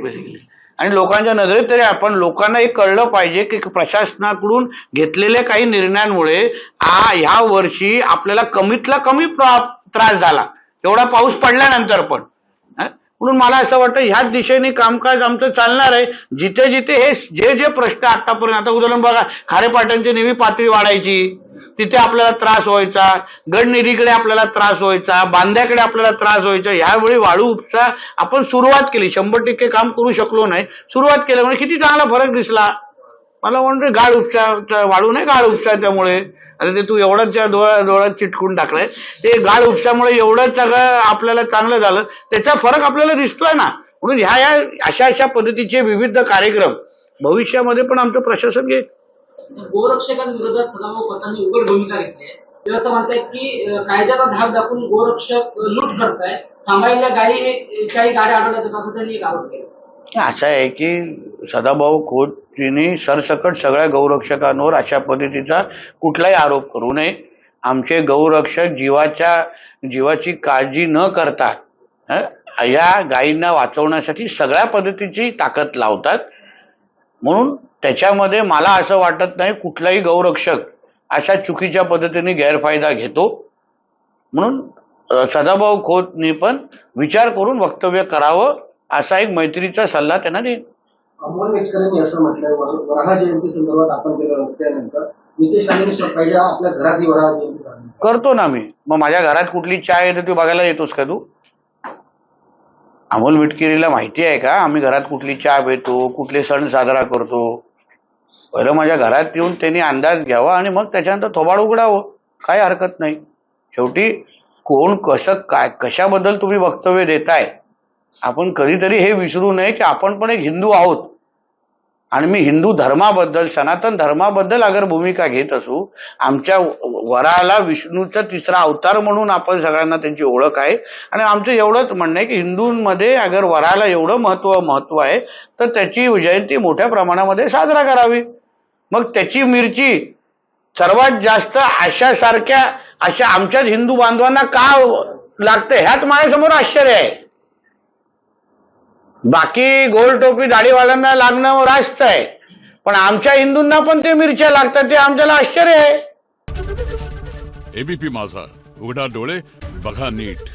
आणि लोकांच्या नजरेत तरी आपण लोकांना हे कळलं पाहिजे की प्रशासनाकडून घेतलेल्या काही निर्णयांमुळे ह्या वर्षी आपल्याला कमीतला कमी त्रास झाला एवढा पाऊस पडल्यानंतर पण. म्हणून मला असं वाटतं ह्याच दिशेने कामकाज आमचं चालणार आहे. जिथे जिथे हे जे प्रश्न आतापर्यंत, आता उदाहरण बघा, खारेपाटणची नेहमी पातळी वाढायची, तिथे आपल्याला त्रास व्हायचा, गडनिधीकडे आपल्याला त्रास व्हायचा, बांद्याकडे आपल्याला त्रास व्हायचा. ह्यावेळी वाळू उपसा आपण सुरुवात केली, 100% काम करू शकलो नाही, सुरुवात केल्यामुळे किती चांगला फरक दिसला. मला वाटतं गाळ उपसा, वाळू नाही गाळ उपसा, त्यामुळे अरे ते तू एवढंच डोळ्यात चिटकून टाकलंय, ते गाळ उपशामुळे एवढं सगळं आपल्याला चांगलं झालं, त्याचा फरक आपल्याला दिसतोय ना. म्हणून ह्या अशा पद्धतीचे विविध कार्यक्रम भविष्यामध्ये पण आमचं प्रशासन घेईल. गोरक्षकांविरोधात सदाभाऊ खोतांनी उघड भूमिका घेतली आहे. ते असं म्हणतायत की कायद्याला धाक दाखवून गोरक्षक लूट करताय, सांभाळलेल्या गायी काही गाड्या आढळल्या जातात असं त्यांनी एक आरोप केला. असं आहे की सदाभाऊ खोतजींनी सरसकट सगळ्या गौरक्षकांवर अशा पद्धतीचा कुठलाही आरोप करू नये. आमचे गौरक्षक जीवाची काळजी न करता या गायींना वाचवण्यासाठी सगळ्या पद्धतीची ताकद लावतात. म्हणून त्याच्यामध्ये मला असं वाटत नाही कुठलाही गौरक्षक अशा चुकीच्या पद्धतीने गैरफायदा घेतो. म्हणून सदाभाऊ खोतनी पण विचार करून वक्तव्य करावं असा एक मैत्रीचा सल्ला त्यांना देईन. अमोल मिटकरांनी असं म्हटलंय, वराह जयंती संदर्भात आपण केलं त्यानंतर नितेश राणेंनी पहिल्या आपल्या घरात वराह जयंती करतो ना मी. मग माझ्या घरात कुठली चाय येते ती बघायला येतोस का तू? अमोल मिटकरीला माहिती आहे का आम्ही घरात कुठली चहा पितो, कुठले सण साजरा करतो? पहिलं माझ्या घरात येऊन त्यांनी अंदाज घ्यावा आणि मग त्याच्यानंतर थोबाड उघडावं, काही हरकत नाही. शेवटी कोण कसं काय कशाबद्दल तुम्ही वक्तव्य देताय, आपण कधीतरी हे विसरू नये की आपण पण एक हिंदू आहोत आणि मी हिंदू धर्माबद्दल, सनातन धर्माबद्दल अगर भूमिका घेत असू, आमच्या वराहाला विष्णूचा 3रा अवतार म्हणून आपण सगळ्यांना त्यांची ओळख आहे आणि आमचं एवढंच म्हणणं आहे की हिंदूंमध्ये अगर वराहाला एवढं महत्व आहे तर त्याची जयंती मोठ्या प्रमाणामध्ये साजरा करावी. मग त्याची मिरची सर्वात जास्त अशा आमच्याच हिंदू बांधवांना का लागते ह्यात माझ्यासमोर आश्चर्य आहे. बाकी गोल टोपी दाढीवाल्यांना लागणं रास्त आहे, पण आमच्या हिंदूंना पण ते मिरच्या लागतात, ते आमच्याला आश्चर्य आहे. एबीपी माझा, उघडा डोळे बघा नीट.